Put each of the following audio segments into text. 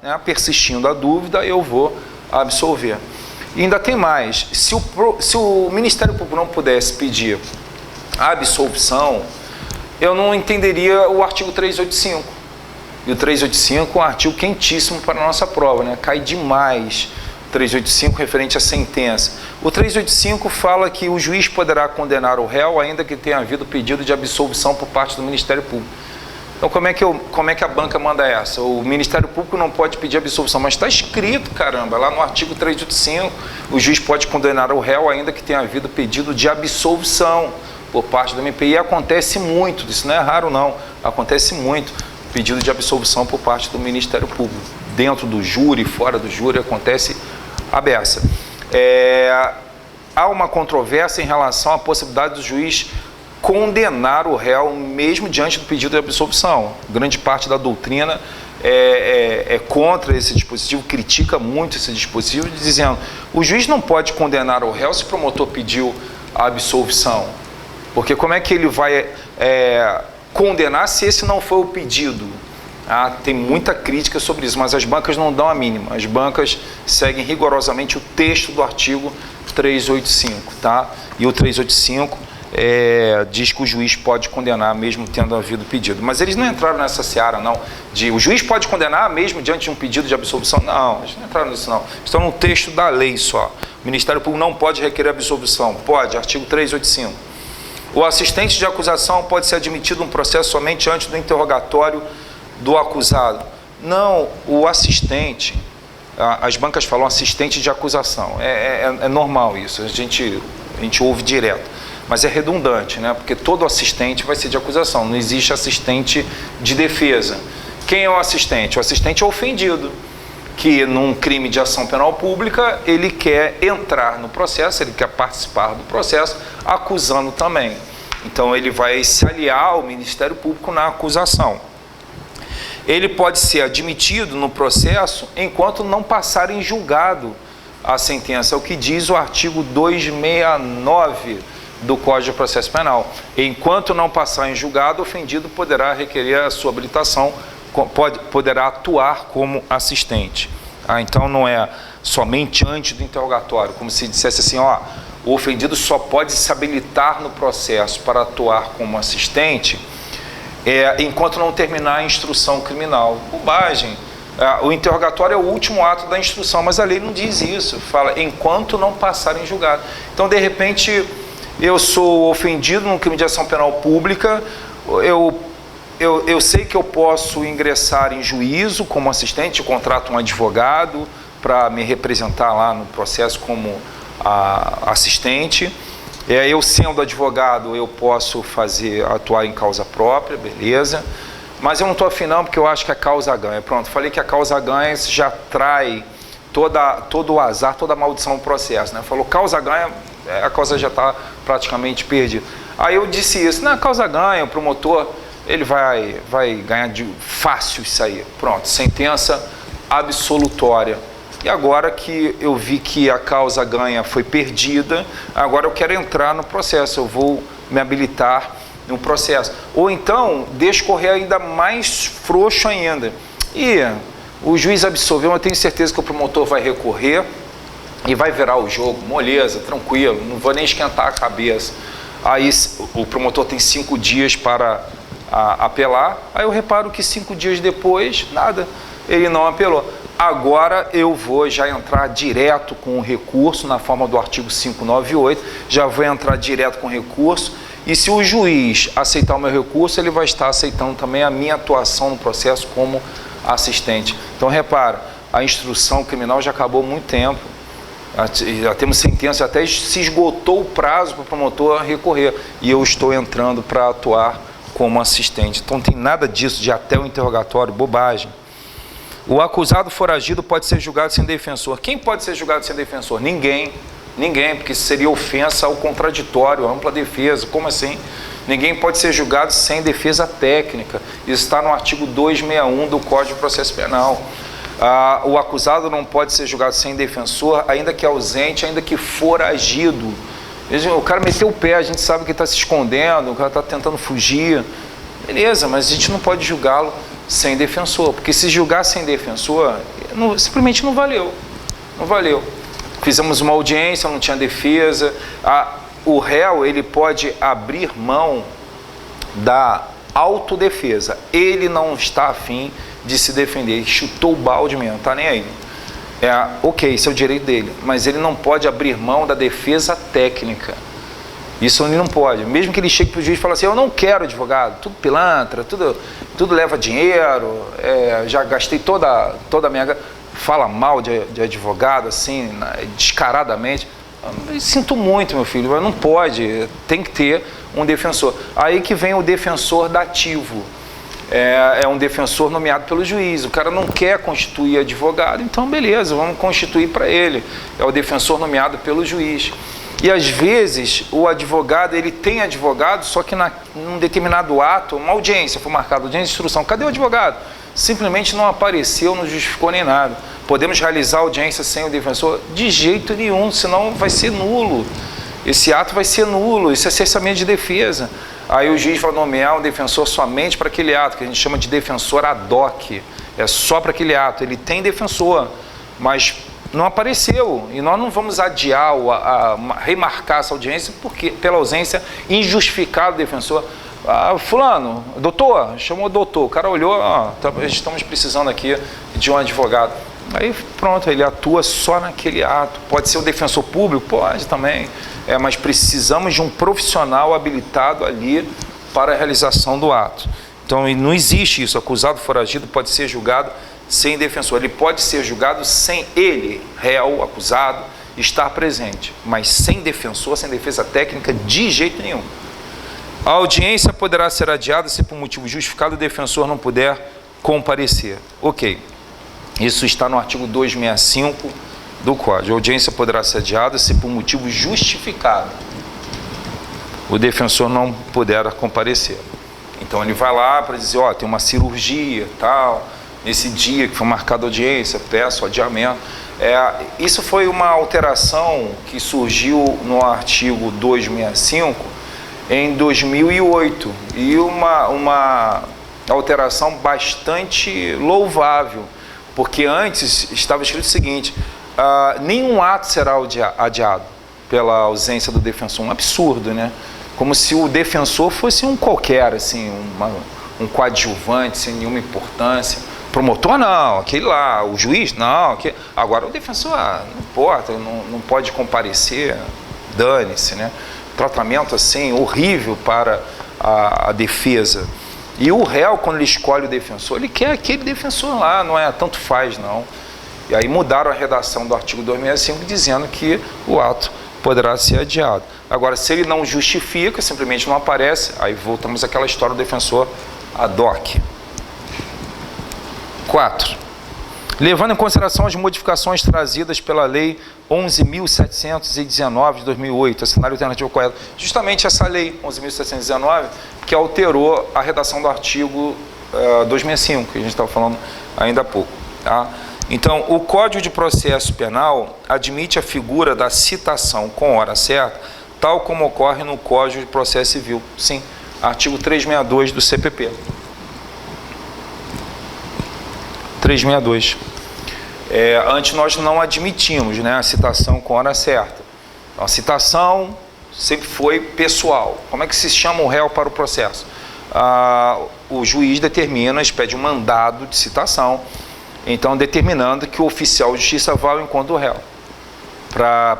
né, persistindo a dúvida, eu vou absolver. E ainda tem mais, se o Ministério Público não pudesse pedir a absolvição, eu não entenderia o artigo 385. E o 385 é um artigo quentíssimo para a nossa prova, né? Cai demais o 385 referente à sentença. O 385 fala que o juiz poderá condenar o réu ainda que tenha havido pedido de absolvição por parte do Ministério Público. Então, como é que a banca manda essa? O Ministério Público não pode pedir absolvição, mas está escrito, caramba, lá no artigo 385, o juiz pode condenar o réu ainda que tenha havido pedido de absolvição por parte do MP. E acontece muito, isso não é raro não, acontece muito, pedido de absolvição por parte do Ministério Público. Dentro do júri, fora do júri, acontece a beça. Há uma controvérsia em relação à possibilidade do juiz condenar o réu mesmo diante do pedido de absolvição. Grande parte da doutrina é contra esse dispositivo, critica muito esse dispositivo, dizendo o juiz não pode condenar o réu se o promotor pediu a absolvição, porque como é que ele vai condenar se esse não foi o pedido? Tem muita crítica sobre isso, mas as bancas não dão a mínima, as bancas seguem rigorosamente o texto do artigo 385, tá? E o 385 diz que o juiz pode condenar mesmo tendo havido pedido. Mas eles não entraram nessa seara, não, de o juiz pode condenar mesmo diante de um pedido de absolvição. Não, eles não entraram nisso, não. Estão no texto da lei só. O Ministério Público não pode requerer absolvição. Pode, artigo 385. O assistente de acusação pode ser admitido no processo somente antes do interrogatório do acusado. Não, o assistente, as bancas falam assistente de acusação. É normal isso, a gente ouve direto. Mas é redundante, né? Porque todo assistente vai ser de acusação, não existe assistente de defesa. Quem é o assistente? O assistente é o ofendido, que num crime de ação penal pública, ele quer entrar no processo, ele quer participar do processo, acusando também. Então ele vai se aliar ao Ministério Público na acusação. Ele pode ser admitido no processo enquanto não passar em julgado a sentença, é o que diz o artigo 269 do Código de Processo Penal. Enquanto não passar em julgado, o ofendido poderá requerer a sua habilitação, poderá atuar como assistente. Então não é somente antes do interrogatório, como se dissesse assim, o ofendido só pode se habilitar no processo para atuar como assistente enquanto não terminar a instrução criminal. Bobagem. O interrogatório é o último ato da instrução, mas a lei não diz isso, fala enquanto não passar em julgado. Então, de repente, eu sou ofendido num crime de ação penal pública, eu sei que eu posso ingressar em juízo como assistente, contrato um advogado para me representar lá no processo como assistente. Eu sendo advogado, eu posso atuar em causa própria, beleza, mas eu não estou afim não, porque eu acho que a causa ganha. Pronto, falei que a causa ganha já trai todo o azar, toda a maldição do processo, né? Falou causa ganha, a causa já está praticamente perdida. Aí eu disse isso, na causa ganha, o promotor, ele vai ganhar fácil isso aí. Pronto, sentença absolutória. E agora que eu vi que a causa ganha foi perdida, agora eu quero entrar no processo, eu vou me habilitar no processo. Ou então, deixo correr ainda mais frouxo ainda. E o juiz absolveu, eu tenho certeza que o promotor vai recorrer e vai virar o jogo, moleza, tranquilo, não vou nem esquentar a cabeça. Aí o promotor tem 5 dias para apelar, aí eu reparo que 5 dias depois, nada, ele não apelou. Agora eu vou já entrar direto com o recurso, na forma do artigo 598, já vou entrar direto com o recurso, e se o juiz aceitar o meu recurso, ele vai estar aceitando também a minha atuação no processo como assistente. Então repara, a instrução criminal já acabou há muito tempo, já temos sentença, até se esgotou o prazo para o promotor recorrer, e eu estou entrando para atuar como assistente. Então não tem nada disso de até o interrogatório, bobagem. O acusado foragido pode ser julgado sem defensor. Quem pode ser julgado sem defensor? Ninguém. Ninguém, porque isso seria ofensa ao contraditório, à ampla defesa. Como assim? Ninguém pode ser julgado sem defesa técnica. Isso está no artigo 261 do Código de Processo Penal. O acusado não pode ser julgado sem defensor, ainda que ausente, ainda que foragido. O cara meteu o pé, a gente sabe que está se escondendo, o cara está tentando fugir. Beleza, mas a gente não pode julgá-lo sem defensor, porque se julgar sem defensor, simplesmente não valeu. Não valeu. Fizemos uma audiência, não tinha defesa. O réu, ele pode abrir mão da autodefesa. Ele não está afim de se defender. Ele chutou o balde mesmo, tá nem aí. Ok, isso é o direito dele, mas ele não pode abrir mão da defesa técnica. Isso ele não pode. Mesmo que ele chegue para o juiz e fale assim, eu não quero advogado, tudo pilantra, tudo leva dinheiro, já gastei toda a minha... Fala mal de advogado, assim, descaradamente. Eu sinto muito, meu filho, mas não pode, tem que ter um defensor. Aí que vem o defensor dativo. É um defensor nomeado pelo juiz. O cara não quer constituir advogado, então beleza, vamos constituir para ele. É o defensor nomeado pelo juiz. E às vezes o advogado, ele tem advogado, só que num determinado ato, uma audiência, foi marcada audiência de instrução, cadê o advogado? Simplesmente não apareceu, não justificou nem nada. Podemos realizar a audiência sem o defensor? De jeito nenhum, senão vai ser nulo. Esse ato vai ser nulo, isso é cessamento de defesa. Aí o juiz vai nomear um defensor somente para aquele ato, que a gente chama de defensor ad hoc. É só para aquele ato. Ele tem defensor, mas não apareceu. E nós não vamos adiar, remarcar essa audiência pela ausência injustificada do defensor. Fulano, doutor, chamou o doutor. O cara olhou, estamos precisando aqui de um advogado. Aí pronto, ele atua só naquele ato. Pode ser o defensor público? Pode também. Mas precisamos de um profissional habilitado ali para a realização do ato. Então não existe isso. Acusado foragido pode ser julgado sem defensor. Ele pode ser julgado sem ele, réu, acusado, estar presente. Mas sem defensor, sem defesa técnica, de jeito nenhum. A audiência poderá ser adiada se por motivo justificado o defensor não puder comparecer. Ok. Isso está no artigo 265 do Código. A audiência poderá ser adiada se por motivo justificado o defensor não puder comparecer. Então ele vai lá para dizer, tem uma cirurgia, tal, nesse dia que foi marcada a audiência, peço adiamento. Isso foi uma alteração que surgiu no artigo 265 em 2008 e uma alteração bastante louvável, porque antes estava escrito o seguinte, nenhum ato será adiado pela ausência do defensor. Um absurdo, né? Como se o defensor fosse um qualquer, assim, um coadjuvante sem nenhuma importância. Promotor não, aquele lá, o juiz não, agora o defensor não importa, não pode comparecer, dane-se, né? Tratamento assim horrível para a defesa. E o réu, quando ele escolhe o defensor, ele quer aquele defensor lá, não é tanto faz não. E aí mudaram a redação do artigo 265 dizendo que o ato poderá ser adiado. Agora, se ele não justifica, simplesmente não aparece, aí voltamos àquela história do defensor ad hoc. 4. Levando em consideração as modificações trazidas pela Lei 11.719 de 2008, a cenário alternativo correto, justamente essa Lei 11.719 que alterou a redação do artigo 265, que a gente estava falando ainda há pouco. Tá? Então, o Código de Processo Penal admite a figura da citação com hora certa, tal como ocorre no Código de Processo Civil. Sim, artigo 362 do CPP. 362. Antes nós não admitimos, né, a citação com hora certa. Então, a citação sempre foi pessoal. Como é que se chama o réu para o processo? O juiz determina, expede um mandado de citação, então determinando que o oficial de justiça vá ao encontro do réu.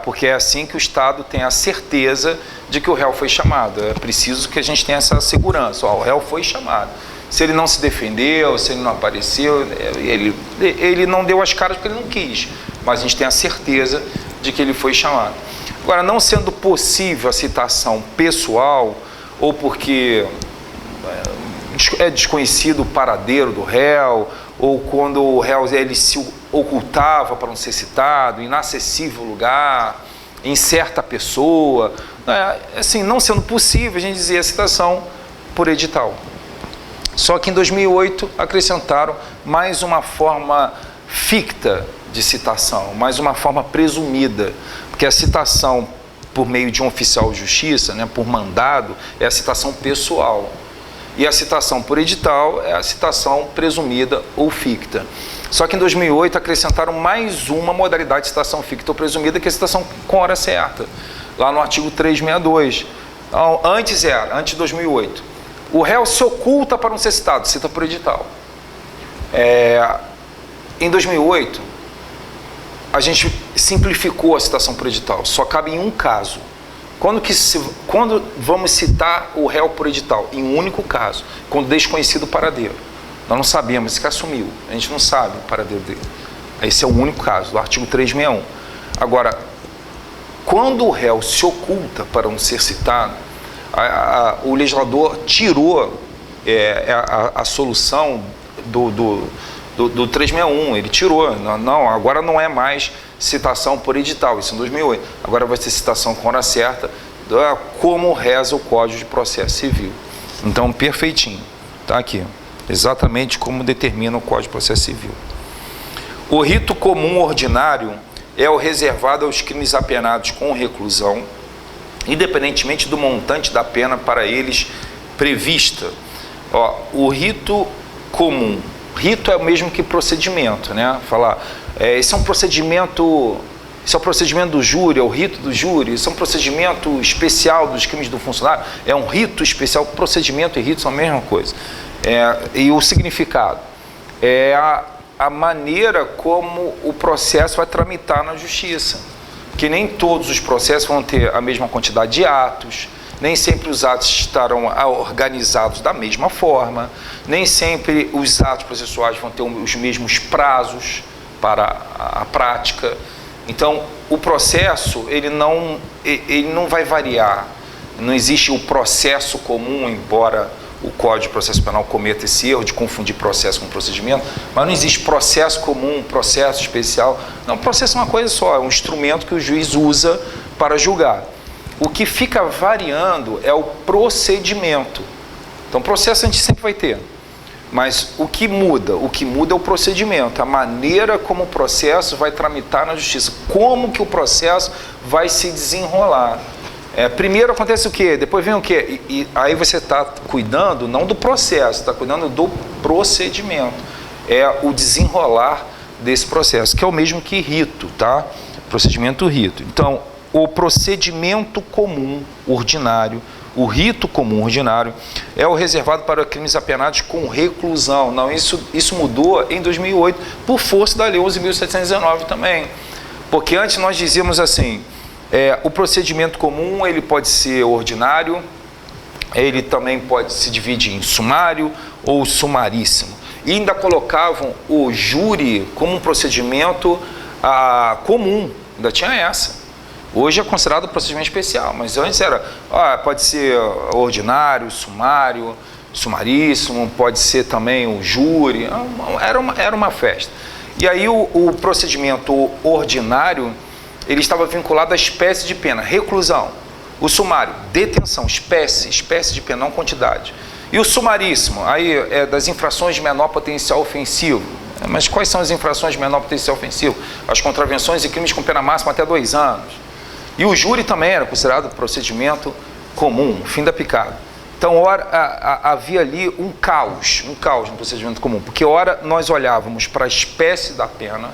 Porque é assim que o Estado tem a certeza de que o réu foi chamado. É preciso que a gente tenha essa segurança. O réu foi chamado. Se ele não se defendeu, se ele não apareceu, ele não deu as caras porque ele não quis. Mas a gente tem a certeza de que ele foi chamado. Agora, não sendo possível a citação pessoal, ou porque é desconhecido o paradeiro do réu, ou quando o réu ele se ocultava para não ser citado, inacessível lugar, incerta pessoa, assim, não sendo possível, a gente dizia a citação por edital. Só que em 2008 acrescentaram mais uma forma ficta de citação, mais uma forma presumida, porque a citação por meio de um oficial de justiça, né, por mandado, é a citação pessoal. E a citação por edital é a citação presumida ou ficta. Só que em 2008 acrescentaram mais uma modalidade de citação ficta ou presumida, que é a citação com hora certa, lá no artigo 362. Então, antes de 2008. O réu se oculta para não ser citado, cita por edital. Em 2008, a gente simplificou a citação por edital, só cabe em um caso. Quando vamos citar o réu por edital? Em um único caso, quando desconhecido o paradeiro. Nós não sabemos, esse cara sumiu, a gente não sabe o paradeiro dele. Esse é o único caso, do artigo 361. Agora, quando o réu se oculta para não ser citado, o legislador tirou a solução do 361, ele tirou, não, agora não é mais citação por edital, isso em 2008, agora vai ser citação com hora certa, como reza o Código de Processo Civil. Então, perfeitinho, tá aqui, exatamente como determina o Código de Processo Civil. O rito comum ordinário é o reservado aos crimes apenados com reclusão, independentemente do montante da pena para eles prevista. O rito comum, rito é o mesmo que procedimento, né? Esse é um procedimento, esse é o procedimento do júri, é o rito do júri, esse é um procedimento especial dos crimes do funcionário, é um rito especial, procedimento e rito são a mesma coisa. E o significado é a maneira como o processo vai tramitar na justiça, que nem todos os processos vão ter a mesma quantidade de atos, nem sempre os atos estarão organizados da mesma forma, nem sempre os atos processuais vão ter os mesmos prazos para a prática. Então, o processo, ele não vai variar. Não existe o processo comum, embora o Código de Processo Penal cometa esse erro de confundir processo com procedimento, mas não existe processo comum, processo especial. Não, processo é uma coisa só, é um instrumento que o juiz usa para julgar. O que fica variando é o procedimento. Então, processo a gente sempre vai ter, mas o que muda? O que muda é o procedimento, a maneira como o processo vai tramitar na justiça, como que o processo vai se desenrolar. Primeiro acontece o quê? Depois vem o quê? E aí você está cuidando não do processo, está cuidando do procedimento. É o desenrolar desse processo, que é o mesmo que rito, tá? Procedimento rito. Então, o procedimento comum ordinário, o rito comum ordinário, é o reservado para crimes apenados com reclusão. Não, isso mudou em 2008, por força da Lei 11.719 também. Porque antes nós dizíamos assim, o procedimento comum ele pode ser ordinário, ele também pode se dividir em sumário ou sumaríssimo. E ainda colocavam o júri como um procedimento comum, ainda tinha essa. Hoje é considerado procedimento especial, mas antes era, pode ser ordinário, sumário, sumaríssimo, pode ser também o júri, era uma festa. E aí o procedimento ordinário, ele estava vinculado à espécie de pena, reclusão. O sumário, detenção, espécie de pena, não quantidade. E o sumaríssimo, aí é das infrações de menor potencial ofensivo. Mas quais são as infrações de menor potencial ofensivo? As contravenções e crimes com pena máxima até 2 anos. E o júri também era considerado procedimento comum, fim da picada. Então, havia ali um caos no procedimento comum, porque ora nós olhávamos para a espécie da pena,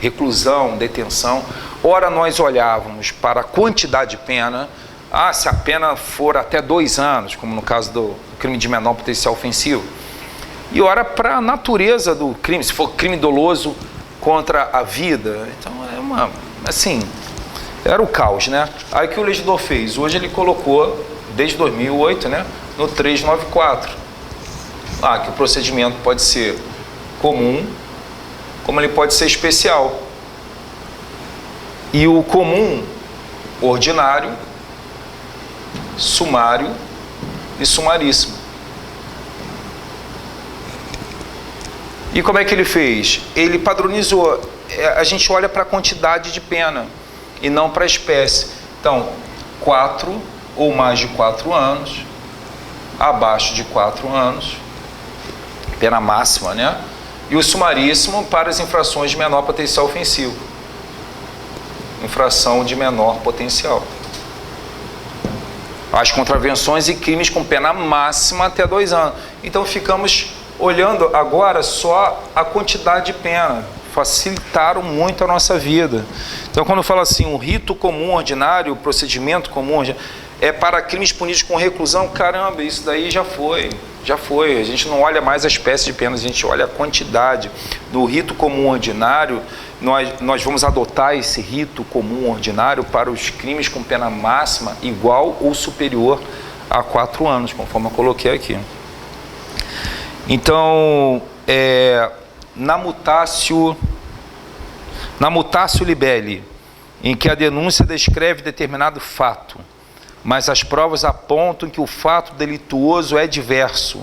reclusão, detenção, ora nós olhávamos para a quantidade de pena, se a pena for até 2 anos, como no caso do crime de menor potencial ofensivo, e ora para a natureza do crime, se for crime doloso contra a vida. Então, era o caos, né? Aí o que o legislador fez? Hoje ele colocou, desde 2008, né, no 394, que o procedimento pode ser comum, como ele pode ser especial. E o comum, ordinário, sumário e sumaríssimo. E como é que ele fez? Ele padronizou. A gente olha para a quantidade de pena e não para a espécie. Então, 4 ou mais de 4 anos, abaixo de 4 anos, pena máxima, né? E o sumaríssimo para as infrações de menor potencial ofensivo. Infração de menor potencial. as contravenções e crimes com pena máxima até 2 anos. Então ficamos olhando agora só a quantidade de pena, facilitaram muito a nossa vida. Então quando eu falo assim, o rito comum ordinário, o procedimento comum é para crimes punidos com reclusão, caramba, isso daí já foi. A gente não olha mais a espécie de penas, a gente olha a quantidade. No rito comum ordinário, nós vamos adotar esse rito comum ordinário para os crimes com pena máxima igual ou superior a 4 anos, conforme eu coloquei aqui. Então, na mutatio libelli, em que a denúncia descreve determinado fato, mas as provas apontam que o fato delituoso é diverso,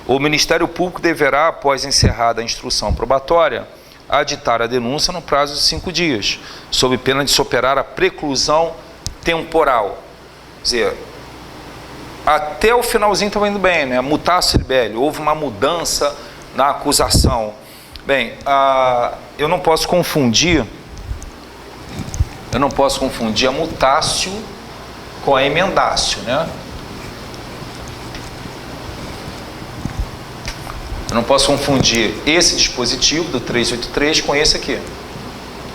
o Ministério Público deverá, após encerrada a instrução probatória, aditar a denúncia no prazo de 5 dias, sob pena de se operar a preclusão temporal. Quer dizer, até o finalzinho estava indo bem, né? Mutatio libelli, houve uma mudança na acusação. Bem, eu não posso confundir a mutatio com a emendatio, né? Eu não posso confundir esse dispositivo do 383 com esse aqui,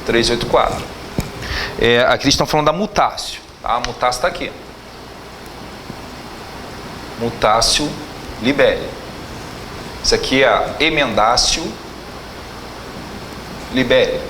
384. Aqui eles estão falando da mutatio, tá? A mutatio está aqui. Mutatio libelli. Isso aqui é a emendatio libelli.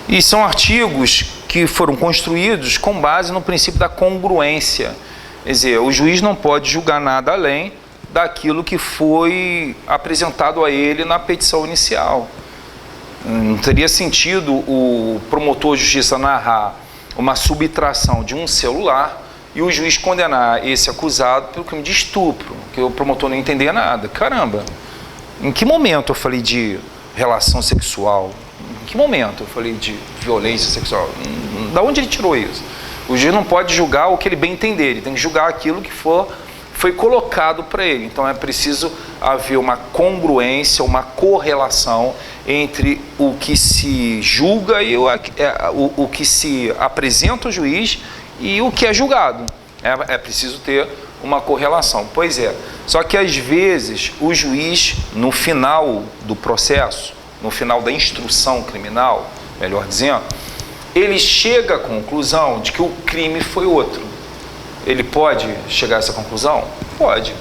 E são artigos que foram construídos com base no princípio da congruência. Quer dizer, o juiz não pode julgar nada além daquilo que foi apresentado a ele na petição inicial. Não teria sentido o promotor de justiça narrar uma subtração de um celular e o juiz condenar esse acusado pelo crime de estupro, que o promotor não entendia nada. Caramba, em que momento eu falei de relação sexual? Em que momento eu falei de violência sexual? Da onde ele tirou isso? O juiz não pode julgar o que ele bem entender, ele tem que julgar aquilo que foi colocado para ele. Então é preciso haver uma congruência, uma correlação entre o que se julga e o que se apresenta ao juiz e o que é julgado. É preciso ter uma correlação. Pois é, só que às vezes o juiz, no final do processo, no final da instrução criminal, melhor dizendo, ele chega à conclusão de que o crime foi outro. Ele pode chegar a essa conclusão? Pode.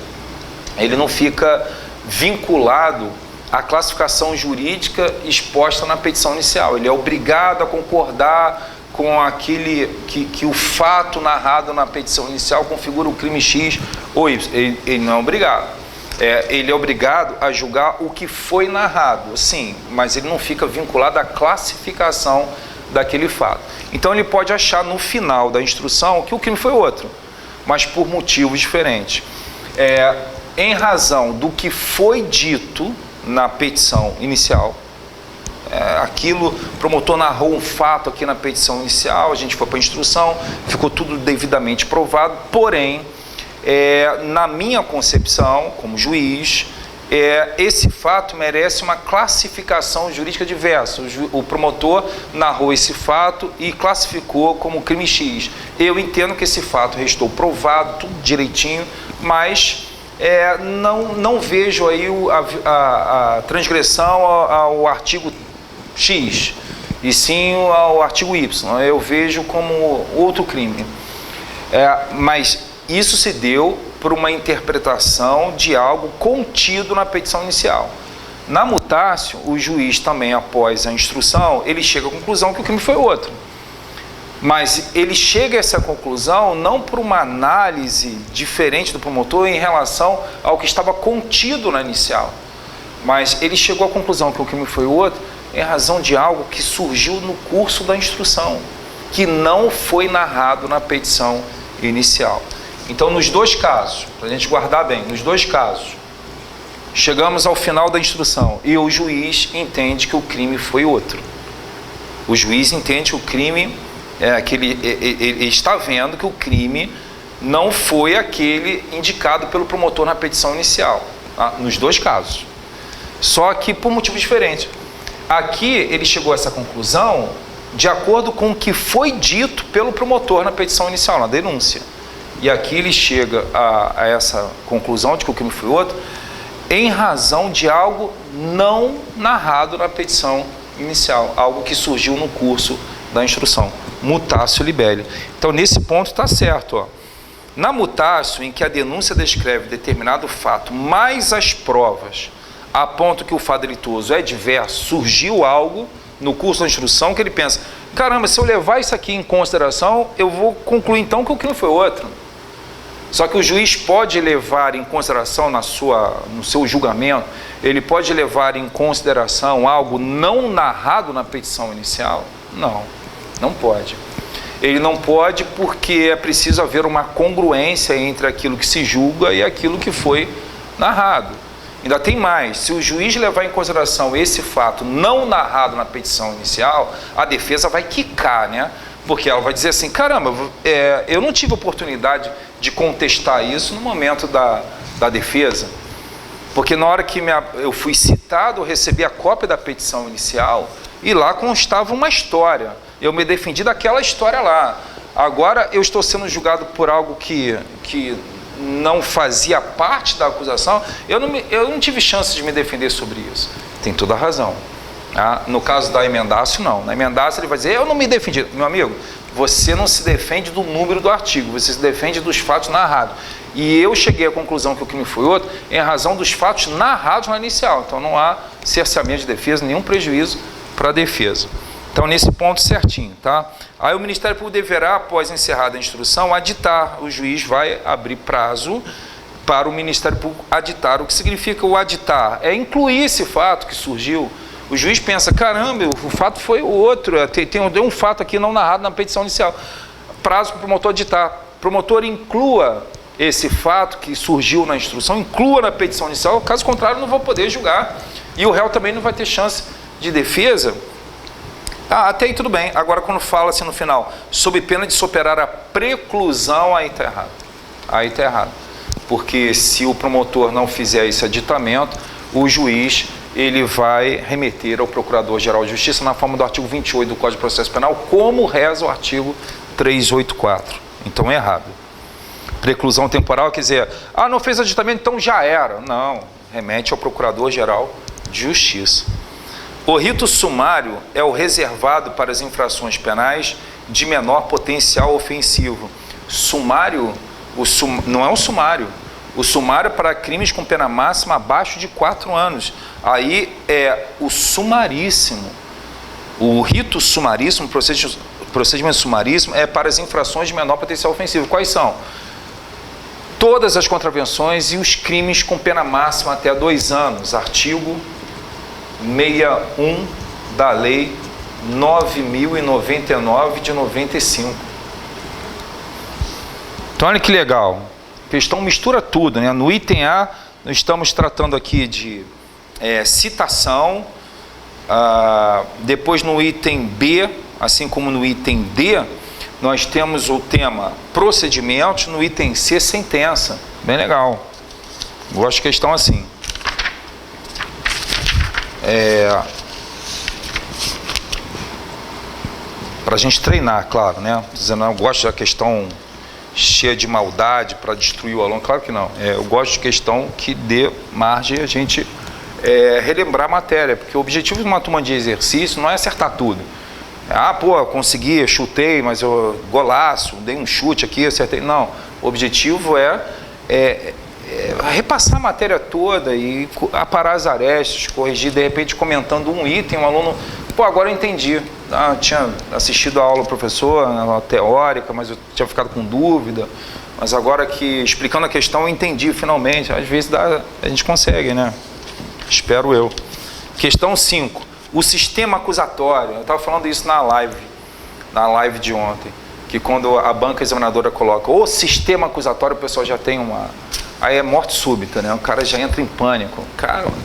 Ele não fica vinculado à classificação jurídica exposta na petição inicial. Ele é obrigado a concordar com aquele que o fato narrado na petição inicial configura o crime X ou Y. Ele não é obrigado. Ele é obrigado a julgar o que foi narrado, sim, mas ele não fica vinculado à classificação daquele fato. Então ele pode achar no final da instrução que o crime foi outro, mas por motivos diferentes. Em razão do que foi dito na petição inicial, o promotor narrou um fato aqui na petição inicial, a gente foi para a instrução, ficou tudo devidamente provado, porém, na minha concepção, como juiz, esse fato merece uma classificação jurídica diversa. O promotor narrou esse fato e classificou como crime X. Eu entendo que esse fato restou provado, tudo direitinho, mas não vejo aí a transgressão ao artigo X, e sim ao artigo Y. Eu vejo como outro crime. Mas isso se deu por uma interpretação de algo contido na petição inicial. Na mutatio, o juiz também, após a instrução, ele chega à conclusão que o crime foi outro. Mas ele chega a essa conclusão não por uma análise diferente do promotor em relação ao que estava contido na inicial. Mas ele chegou à conclusão que o crime foi outro em razão de algo que surgiu no curso da instrução, que não foi narrado na petição inicial. Então, nos dois casos, para a gente guardar bem, nos dois casos, chegamos ao final da instrução e o juiz entende que o crime foi outro. O juiz entende que o crime, ele está vendo que o crime não foi aquele indicado pelo promotor na petição inicial, tá? Nos dois casos. Só que por motivos diferentes. Aqui ele chegou a essa conclusão de acordo com o que foi dito pelo promotor na petição inicial, na denúncia. E aqui ele chega a essa conclusão de que o crime foi outro, em razão de algo não narrado na petição inicial, algo que surgiu no curso da instrução, mutatio libelli. Então, nesse ponto está certo, ó. Na mutatio, em que a denúncia descreve determinado fato, mais as provas apontam que o fato delituoso é diverso, surgiu algo no curso da instrução que ele pensa, caramba, se eu levar isso aqui em consideração, eu vou concluir então que o crime foi outro. Só que o juiz pode levar em consideração no seu julgamento, ele pode levar em consideração algo não narrado na petição inicial? Não, não pode. Ele não pode porque é preciso haver uma congruência entre aquilo que se julga e aquilo que foi narrado. Ainda tem mais, se o juiz levar em consideração esse fato não narrado na petição inicial, a defesa vai quicar, né? Porque ela vai dizer assim, caramba, eu não tive oportunidade de contestar isso no momento da defesa, porque na hora que eu fui citado, eu recebi a cópia da petição inicial e lá constava uma história, eu me defendi daquela história lá. Agora eu estou sendo julgado por algo que não fazia parte da acusação, eu não tive chance de me defender sobre isso. Tem toda a razão. No caso da emendácio, não. Na emendácio ele vai dizer, eu não me defendi. Meu amigo, você não se defende do número do artigo, você se defende dos fatos narrados. E eu cheguei à conclusão que o crime foi outro em razão dos fatos narrados na inicial. Então não há cerceamento de defesa, nenhum prejuízo para a defesa. Então nesse ponto certinho, tá? Aí o Ministério Público deverá, após encerrada a instrução, aditar. O juiz vai abrir prazo para o Ministério Público aditar. O que significa o aditar? É incluir esse fato que surgiu. O juiz pensa, caramba, o fato foi outro, tem um fato aqui não narrado na petição inicial. Prazo para o promotor aditar. Promotor inclua esse fato que surgiu na instrução, inclua na petição inicial, caso contrário não vou poder julgar. E o réu também não vai ter chance de defesa. Até aí tudo bem. Agora quando fala assim no final, sob pena de superar a preclusão, aí está errado. Aí está errado. Porque se o promotor não fizer esse aditamento, o juiz ele vai remeter ao Procurador-Geral de Justiça na forma do artigo 28 do Código de Processo Penal, como reza o artigo 384. Então é errado. Preclusão temporal quer dizer, não fez aditamento, então já era. Não, remete ao Procurador-Geral de Justiça. O rito sumário é o reservado para as infrações penais de menor potencial ofensivo. Sumário, não é um sumário. O sumário é para crimes com pena máxima abaixo de 4 anos. Aí é o sumaríssimo. O rito sumaríssimo, procedimento sumaríssimo, é para as infrações de menor potencial ofensivo. Quais são? Todas as contravenções e os crimes com pena máxima até 2 anos. Artigo 61 da Lei 9.099 de 95. Então olha que legal. A questão mistura tudo, né? No item A, nós estamos tratando aqui de citação, depois no item B, assim como no item D, nós temos o tema procedimentos, no item C, sentença. Bem legal. Gosto de questão assim. Para a gente treinar, claro, né? Dizendo, eu gosto da questão cheia de maldade para destruir o aluno, claro que não. Eu gosto de questão que dê margem a gente relembrar a matéria, porque o objetivo de uma turma de exercício não é acertar tudo. Consegui, chutei, mas eu golaço, dei um chute aqui, acertei. Não, o objetivo é repassar a matéria toda e aparar as arestas, corrigir, de repente comentando um item, um aluno, agora eu entendi. Eu tinha assistido a aula do professor, a aula teórica, mas eu tinha ficado com dúvida, mas agora que explicando a questão eu entendi finalmente. Às vezes a gente consegue, né? Espero eu. Questão 5. O sistema acusatório. Eu estava falando isso na live de ontem, que quando a banca examinadora coloca o sistema acusatório, o pessoal já tem uma... Aí é morte súbita, né? O cara já entra em pânico.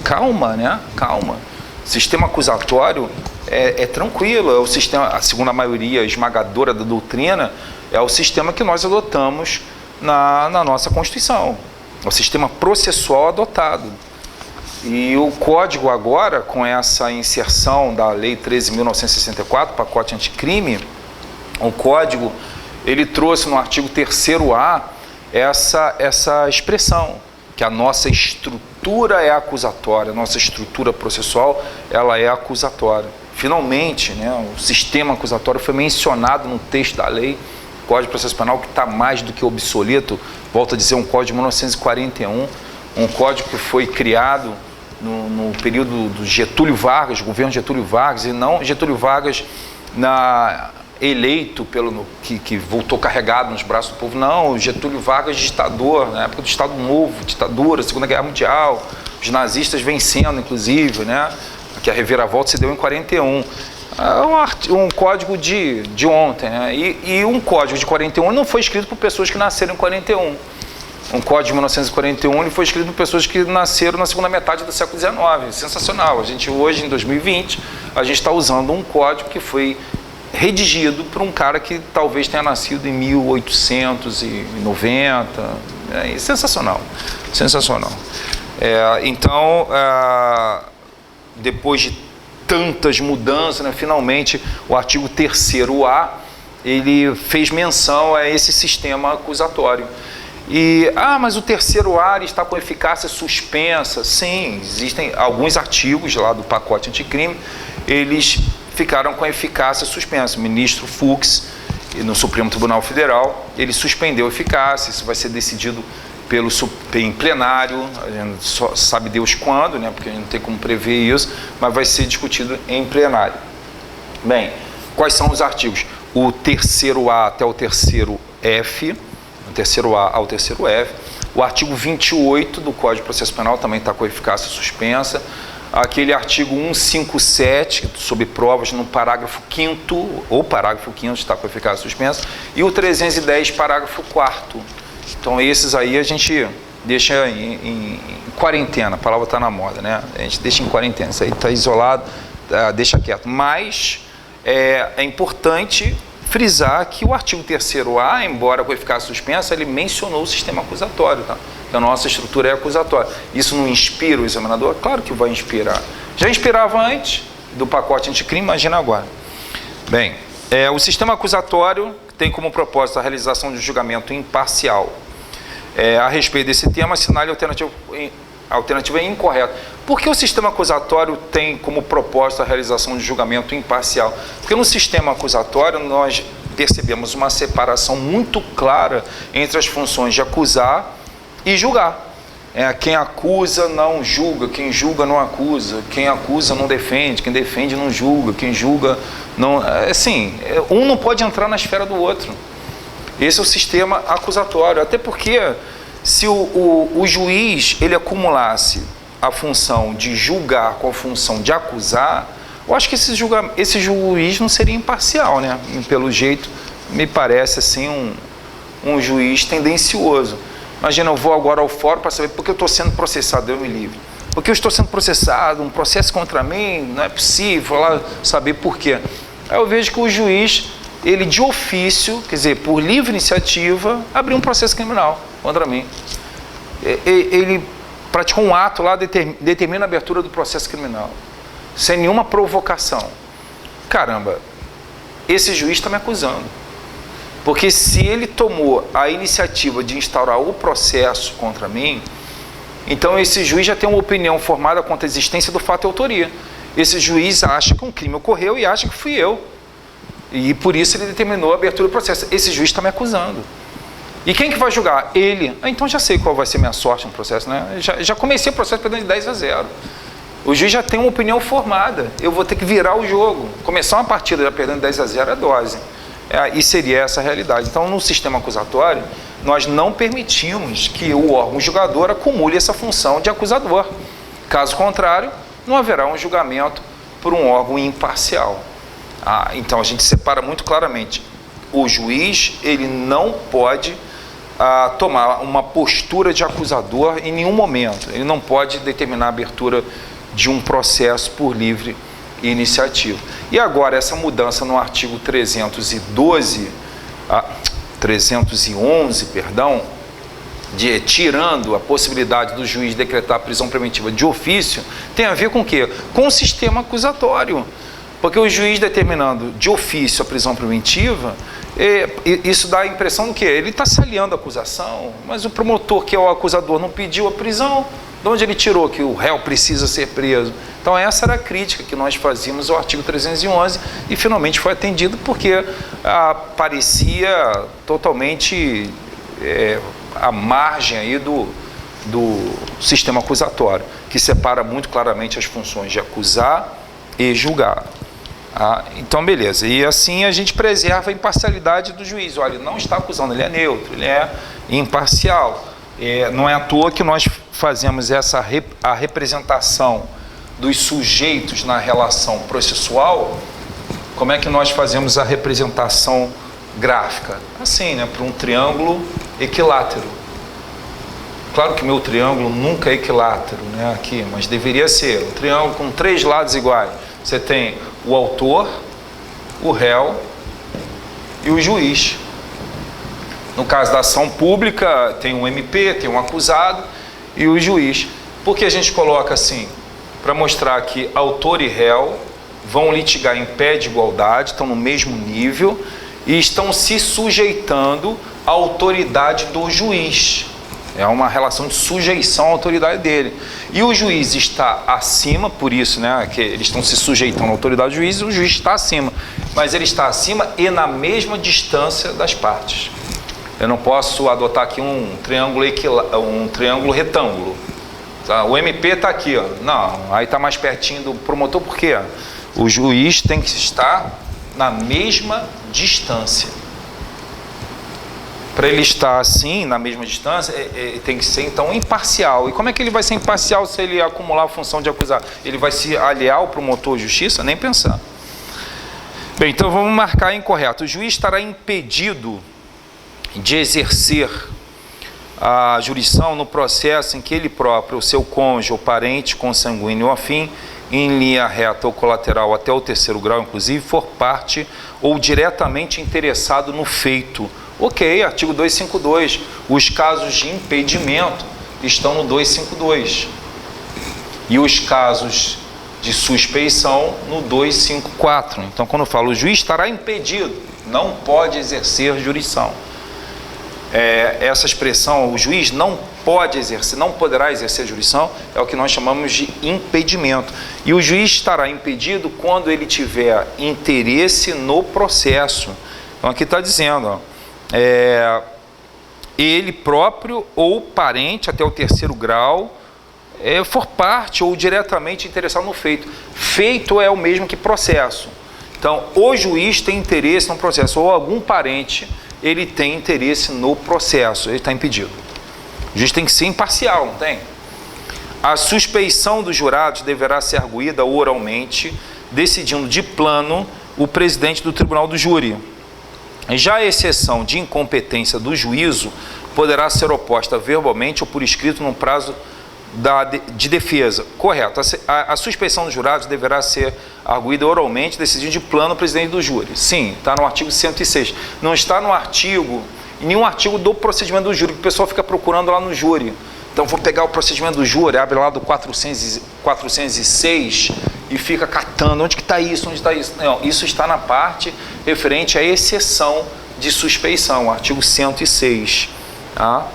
Calma, né? Calma. Sistema acusatório é tranquilo, é o sistema, segundo a maioria esmagadora da doutrina, é o sistema que nós adotamos na nossa Constituição. É o sistema processual adotado. E o Código agora, com essa inserção da Lei 13.964, pacote anticrime, o Código, ele trouxe no artigo 3º-A essa expressão, que a nossa estrutura é acusatória, a nossa estrutura processual, ela é acusatória. Finalmente, né, o sistema acusatório foi mencionado no texto da lei, Código de Processo Penal, que está mais do que obsoleto, volto a dizer, um Código de 1941, um código que foi criado no período do Getúlio Vargas, governo Getúlio Vargas, e não Getúlio Vargas eleito que voltou carregado nos braços do povo, não, Getúlio Vargas ditador, na época do Estado Novo, ditadura, Segunda Guerra Mundial, os nazistas vencendo, inclusive, né, que a reviravolta se deu em 41. Um código de ontem, né, e um código de 41 não foi escrito por pessoas que nasceram em 41. Um código de 1941 ele foi escrito por pessoas que nasceram na segunda metade do século XIX. Sensacional. A gente hoje, em 2020, a gente está usando um código que foi redigido por um cara que talvez tenha nascido em 1890. Sensacional. Sensacional. Então, depois de tantas mudanças, né, finalmente o artigo 3º-A ele fez menção a esse sistema acusatório. Mas o 3º-A está com eficácia suspensa. Sim, existem alguns artigos lá do pacote anticrime, eles ficaram com eficácia suspensa. O ministro Fux, no Supremo Tribunal Federal, ele suspendeu a eficácia. Isso vai ser decidido em plenário, a gente só sabe Deus quando, né, porque a gente não tem como prever isso, mas vai ser discutido em plenário. Bem, quais são os artigos? O 3º-A até o 3º-F, do 3º-A ao 3º-F. O artigo 28 do Código de Processo Penal também está com eficácia suspensa. Aquele artigo 157, sobre provas, no parágrafo 5º, ou parágrafo 5º, está com eficácia suspensa. E o 310, parágrafo 4º. Então, esses aí a gente deixa em quarentena, a palavra está na moda, né? A gente deixa em quarentena, isso aí está isolado, deixa quieto. Mas é importante frisar que o artigo 3º-A, embora com eficácia suspensa, ele mencionou o sistema acusatório, tá? Que a nossa estrutura é acusatória. Isso não inspira o examinador? Claro que vai inspirar. Já inspirava antes do pacote anticrime, imagina agora. Bem, o sistema acusatório tem como propósito a realização de um julgamento imparcial. A respeito desse tema, assinale a alternativa é incorreta. Por que o sistema acusatório tem como propósito a realização de julgamento imparcial? Porque no sistema acusatório nós percebemos uma separação muito clara entre as funções de acusar e julgar. Quem acusa não julga, quem julga não acusa, quem acusa não defende, quem defende não julga, quem julga não... Assim, um não pode entrar na esfera do outro. Esse é o sistema acusatório, até porque se o juiz ele acumulasse a função de julgar com a função de acusar, eu acho que esse juiz não seria imparcial, né? Pelo jeito, me parece assim um juiz tendencioso. Imagina, eu vou agora ao fórum para saber por que eu estou sendo processado, eu me livre. Porque eu estou sendo processado, um processo contra mim, não é possível, vou lá saber por quê. Aí eu vejo que o juiz, ele de ofício, quer dizer, por livre iniciativa, abriu um processo criminal contra mim. Ele praticou um ato lá, determina a abertura do processo criminal, sem nenhuma provocação. Caramba, esse juiz está me acusando. Porque se ele tomou a iniciativa de instaurar o processo contra mim, então esse juiz já tem uma opinião formada quanto à existência do fato e autoria. Esse juiz acha que um crime ocorreu e acha que fui eu. E por isso ele determinou a abertura do processo. Esse juiz está me acusando. E quem que vai julgar? Ele. Então já sei qual vai ser minha sorte no processo, né? Já comecei o processo perdendo de 10-0. O juiz já tem uma opinião formada. Eu vou ter que virar o jogo. Começar uma partida já perdendo 10-0 é dose. E seria essa a realidade. Então, no sistema acusatório, nós não permitimos que o órgão julgador acumule essa função de acusador. Caso contrário, não haverá um julgamento por um órgão imparcial. Então, a gente separa muito claramente. O juiz, ele não pode tomar uma postura de acusador em nenhum momento. Ele não pode determinar a abertura de um processo por livre iniciativa. E agora, essa mudança no artigo 311, tirando a possibilidade do juiz decretar a prisão preventiva de ofício, tem a ver com o quê? Com o sistema acusatório. Porque o juiz determinando de ofício a prisão preventiva, isso dá a impressão do quê? Ele está se aliando à acusação, mas o promotor, que é o acusador, não pediu a prisão. De onde ele tirou que o réu precisa ser preso? Então essa era a crítica que nós fazíamos ao artigo 311 e finalmente foi atendido porque parecia totalmente à margem aí do sistema acusatório, que separa muito claramente as funções de acusar e julgar. Então, beleza. E assim a gente preserva a imparcialidade do juiz. Olha, ele não está acusando, ele é neutro, ele é imparcial. Não é à toa que nós fazemos a representação dos sujeitos na relação processual. Como é que nós fazemos a representação gráfica? Assim, né? Para um triângulo equilátero. Claro que meu triângulo nunca é equilátero, né? Aqui, mas deveria ser um triângulo com 3 lados iguais. Você tem o autor, o réu e o juiz. No caso da ação pública, tem um MP, tem um acusado e o juiz. Por que a gente coloca assim? Para mostrar que autor e réu vão litigar em pé de igualdade, estão no mesmo nível e estão se sujeitando à autoridade do juiz. É uma relação de sujeição à autoridade dele. E o juiz está acima, por isso, né, que eles estão se sujeitando à autoridade do juiz, o juiz está acima. Mas ele está acima e na mesma distância das partes. Eu não posso adotar aqui um triângulo retângulo. Tá? O MP está aqui, ó. Não, aí está mais pertinho do promotor, por quê? O juiz tem que estar na mesma distância. Para ele estar assim, na mesma distância, tem que ser então imparcial. E como é que ele vai ser imparcial se ele acumular a função de acusar? Ele vai se aliar ao promotor de justiça? Nem pensar. Bem, então vamos marcar incorreto. O juiz estará impedido de exercer a jurisdição no processo em que ele próprio, o seu cônjuge ou parente consanguíneo ou afim, em linha reta ou colateral até o 3º grau, inclusive, for parte ou diretamente interessado no feito. Ok, artigo 252. Os casos de impedimento estão no 252. E os casos de suspeição no 254. Então, quando eu falo o juiz estará impedido, não pode exercer jurisdição. Essa expressão, o juiz não pode exercer, não poderá exercer jurisdição, é o que nós chamamos de impedimento. E o juiz estará impedido quando ele tiver interesse no processo. Então, aqui está dizendo, ó, ele próprio ou parente até o 3º grau for parte ou diretamente interessado no feito. Feito é o mesmo que processo. Então, o juiz tem interesse no processo ou algum parente, ele tem interesse no processo, ele está impedido. O juiz tem que ser imparcial, não tem? A suspeição dos jurados deverá ser arguída oralmente, decidindo de plano o presidente do tribunal do júri. Já a exceção de incompetência do juízo poderá ser oposta verbalmente ou por escrito no prazo de defesa. Correto. A suspeição dos jurados deverá ser arguída oralmente, decidindo de plano o presidente do júri. Sim, está no artigo 106. Não está no artigo, em nenhum artigo do procedimento do júri, que o pessoal fica procurando lá no júri. Então, vou pegar o procedimento do júri, abre lá do 406 e fica catando. Onde que está isso? Onde está isso? Não, isso está na parte referente à exceção de suspeição, artigo 106. Tá?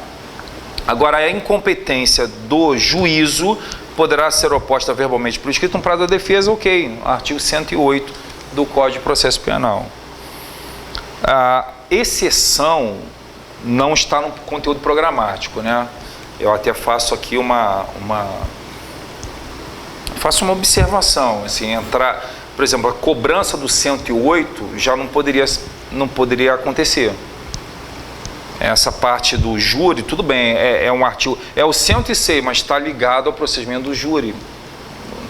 Agora, a incompetência do juízo poderá ser oposta verbalmente por escrito no prazo da defesa, ok, artigo 108 do Código de Processo Penal. A exceção não está no conteúdo programático, né? Eu até faço aqui uma observação, assim, por exemplo, a cobrança do 108 já não poderia acontecer. Essa parte do júri, tudo bem, é um artigo, é o 106, mas está ligado ao procedimento do júri.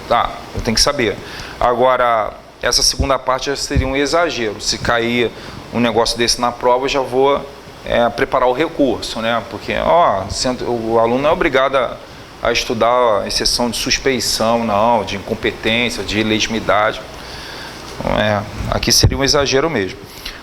Tá, eu tenho que saber. Agora, essa segunda parte já seria um exagero. Se cair um negócio desse na prova, eu já vou preparar o recurso, né? Porque o aluno não é obrigado a estudar a exceção de suspeição, não, de incompetência, de ilegitimidade. Aqui seria um exagero mesmo.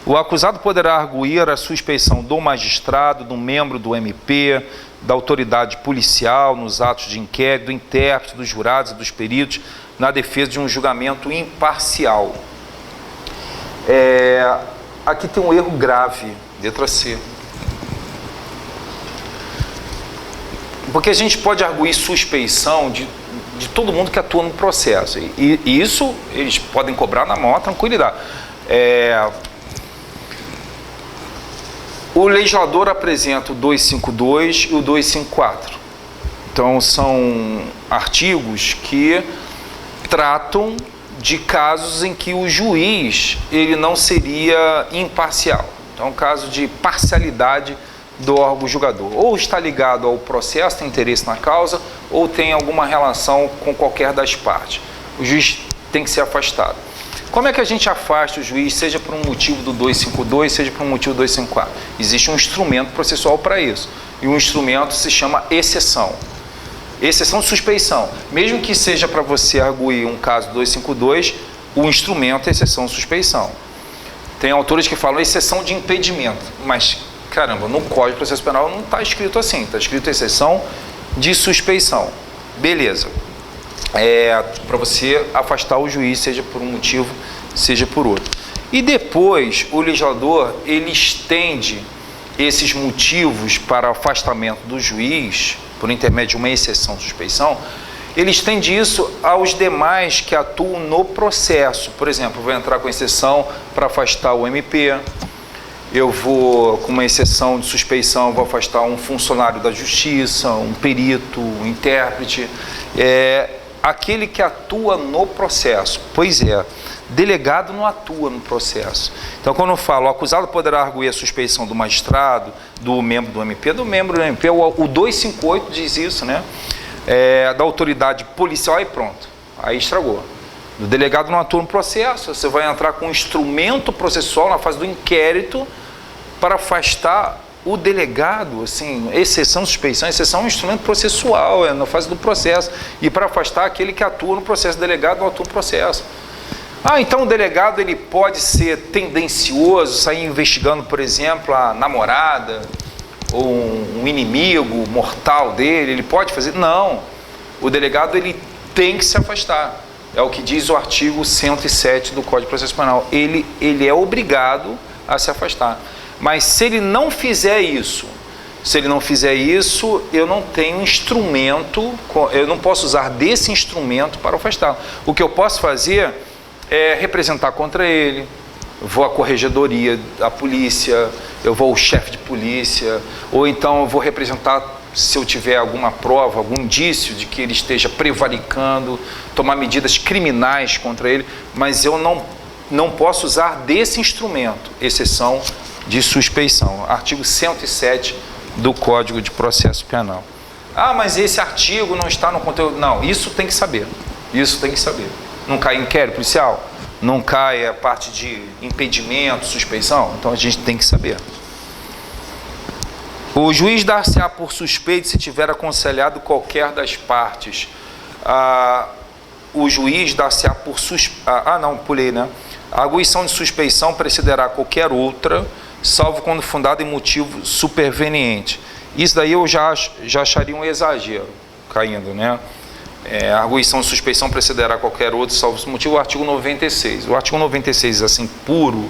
O acusado poderá arguir a suspeição do magistrado, do membro do MP, da autoridade policial nos atos de inquérito, do intérprete, dos jurados e dos peritos, na defesa de um julgamento imparcial. Aqui tem um erro grave, letra C. Porque a gente pode arguir suspeição de todo mundo que atua no processo. E isso eles podem cobrar na maior tranquilidade. O legislador apresenta o 252 e o 254. Então, são artigos que tratam de casos em que o juiz ele não seria imparcial. Então, é um caso de parcialidade do órgão julgador. Ou está ligado ao processo, tem interesse na causa, ou tem alguma relação com qualquer das partes. O juiz tem que ser afastado. Como é que a gente afasta o juiz, seja por um motivo do 252, seja por um motivo do 254? Existe um instrumento processual para isso. E o instrumento se chama exceção. Exceção de suspeição. Mesmo que seja para você arguir um caso 252, o instrumento é exceção de suspeição. Tem autores que falam exceção de impedimento, mas, caramba, no Código de Processo Penal não está escrito assim, está escrito exceção de suspeição. Beleza. Para você afastar o juiz, seja por um motivo, seja por outro. E depois, o legislador, ele estende esses motivos para afastamento do juiz, por intermédio de uma exceção de suspeição, ele estende isso aos demais que atuam no processo. Por exemplo, eu vou entrar com exceção para afastar o MP, eu vou, com uma exceção de suspeição, vou afastar um funcionário da justiça, um perito, um intérprete, aquele que atua no processo. Pois é, delegado não atua no processo. Então, quando eu falo, o acusado poderá arguir a suspeição do magistrado, do membro do MP, o 258 diz isso, né? Da autoridade policial, aí pronto, aí estragou. O delegado não atua no processo, você vai entrar com um instrumento processual na fase do inquérito para afastar o delegado, assim, exceção, suspeição, exceção é um instrumento processual, na fase do processo, e para afastar aquele que atua no processo, o delegado não atua no processo. Então o delegado ele pode ser tendencioso, sair investigando, por exemplo, a namorada, ou um inimigo mortal dele, ele pode fazer? Não, o delegado ele tem que se afastar, é o que diz o artigo 107 do Código de Processo Penal, ele é obrigado a se afastar. Mas se ele não fizer isso, eu não tenho instrumento, eu não posso usar desse instrumento para afastá-lo. O que eu posso fazer é representar contra ele, vou à corregedoria da polícia, eu vou ao chefe de polícia, ou então eu vou representar, se eu tiver alguma prova, algum indício de que ele esteja prevaricando, tomar medidas criminais contra ele, mas eu não posso usar desse instrumento, exceção de suspeição. Artigo 107 do Código de Processo Penal. Mas esse artigo não está no conteúdo. Não, isso tem que saber. Isso tem que saber. Não cai inquérito policial? Não cai a parte de impedimento, suspeição? Então a gente tem que saber. O juiz dar-se-á por suspeito se tiver aconselhado qualquer das partes. O juiz dar-se-á por suspeito. A arguição de suspeição precederá qualquer outra, salvo quando fundado em motivo superveniente. Isso daí eu já acharia um exagero, caindo, né? A arguição de suspeição precederá qualquer outro, salvo esse motivo, o artigo 96. O artigo 96, assim, puro,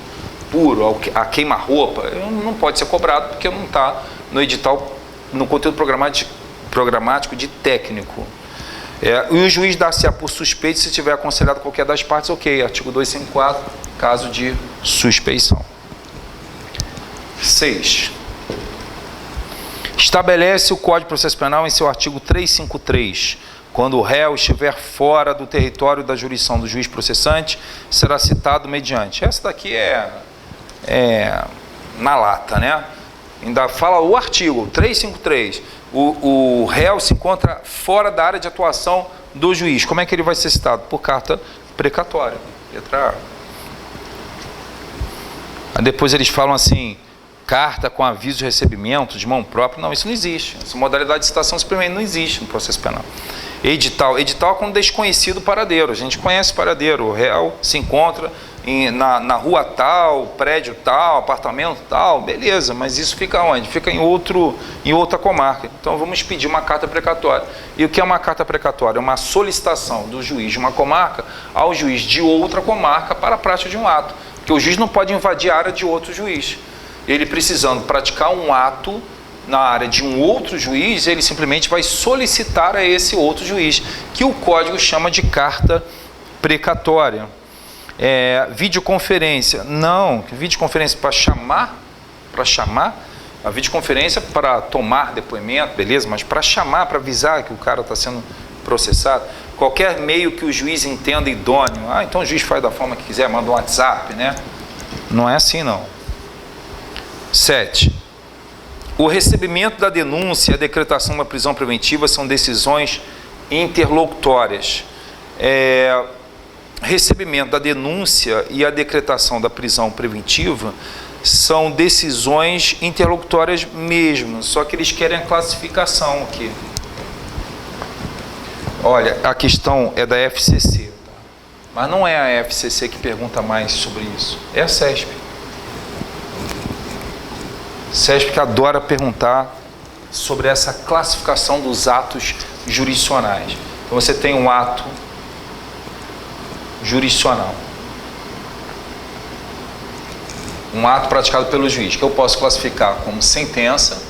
a queima-roupa, não pode ser cobrado, porque não está no edital, no conteúdo programático de técnico. E o juiz dar-se-á por suspeito se tiver aconselhado qualquer das partes, ok, artigo 254, caso de suspeição. 6. Estabelece o Código de Processo Penal em seu artigo 353, quando o réu estiver fora do território da jurisdição do juiz processante, será citado mediante. Essa daqui é na lata, né? Ainda fala o artigo 353, o réu se encontra fora da área de atuação do juiz. Como é que ele vai ser citado? Por carta precatória, letra A. Aí depois eles falam assim, carta com aviso de recebimento de mão própria. Não, isso não existe. Essa modalidade de citação simplesmente não existe no processo penal. Edital é com desconhecido paradeiro. A gente conhece paradeiro. O réu se encontra na rua tal, prédio tal, apartamento tal, beleza, mas isso fica onde? Fica em outra comarca. Então vamos pedir uma carta precatória. E o que é uma carta precatória? É uma solicitação do juiz de uma comarca ao juiz de outra comarca para a prática de um ato. Porque o juiz não pode invadir a área de outro juiz. Ele precisando praticar um ato na área de um outro juiz, ele simplesmente vai solicitar a esse outro juiz, que o código chama de carta precatória. Videoconferência, não, videoconferência para chamar, a videoconferência para tomar depoimento, beleza, mas para chamar, para avisar que o cara está sendo processado, qualquer meio que o juiz entenda idôneo, então o juiz faz da forma que quiser, manda um WhatsApp, né? Não é assim não. 7. O recebimento da denúncia e a decretação da prisão preventiva são decisões interlocutórias. Recebimento da denúncia e a decretação da prisão preventiva são decisões interlocutórias mesmo, só que eles querem a classificação aqui. Olha, a questão é da FCC, tá? Mas não é a FCC que pergunta mais sobre isso, é a CESP. CESP que adora perguntar sobre essa classificação dos atos jurisdicionais. Então você tem um ato jurisdicional, um ato praticado pelo juiz, que eu posso classificar como sentença,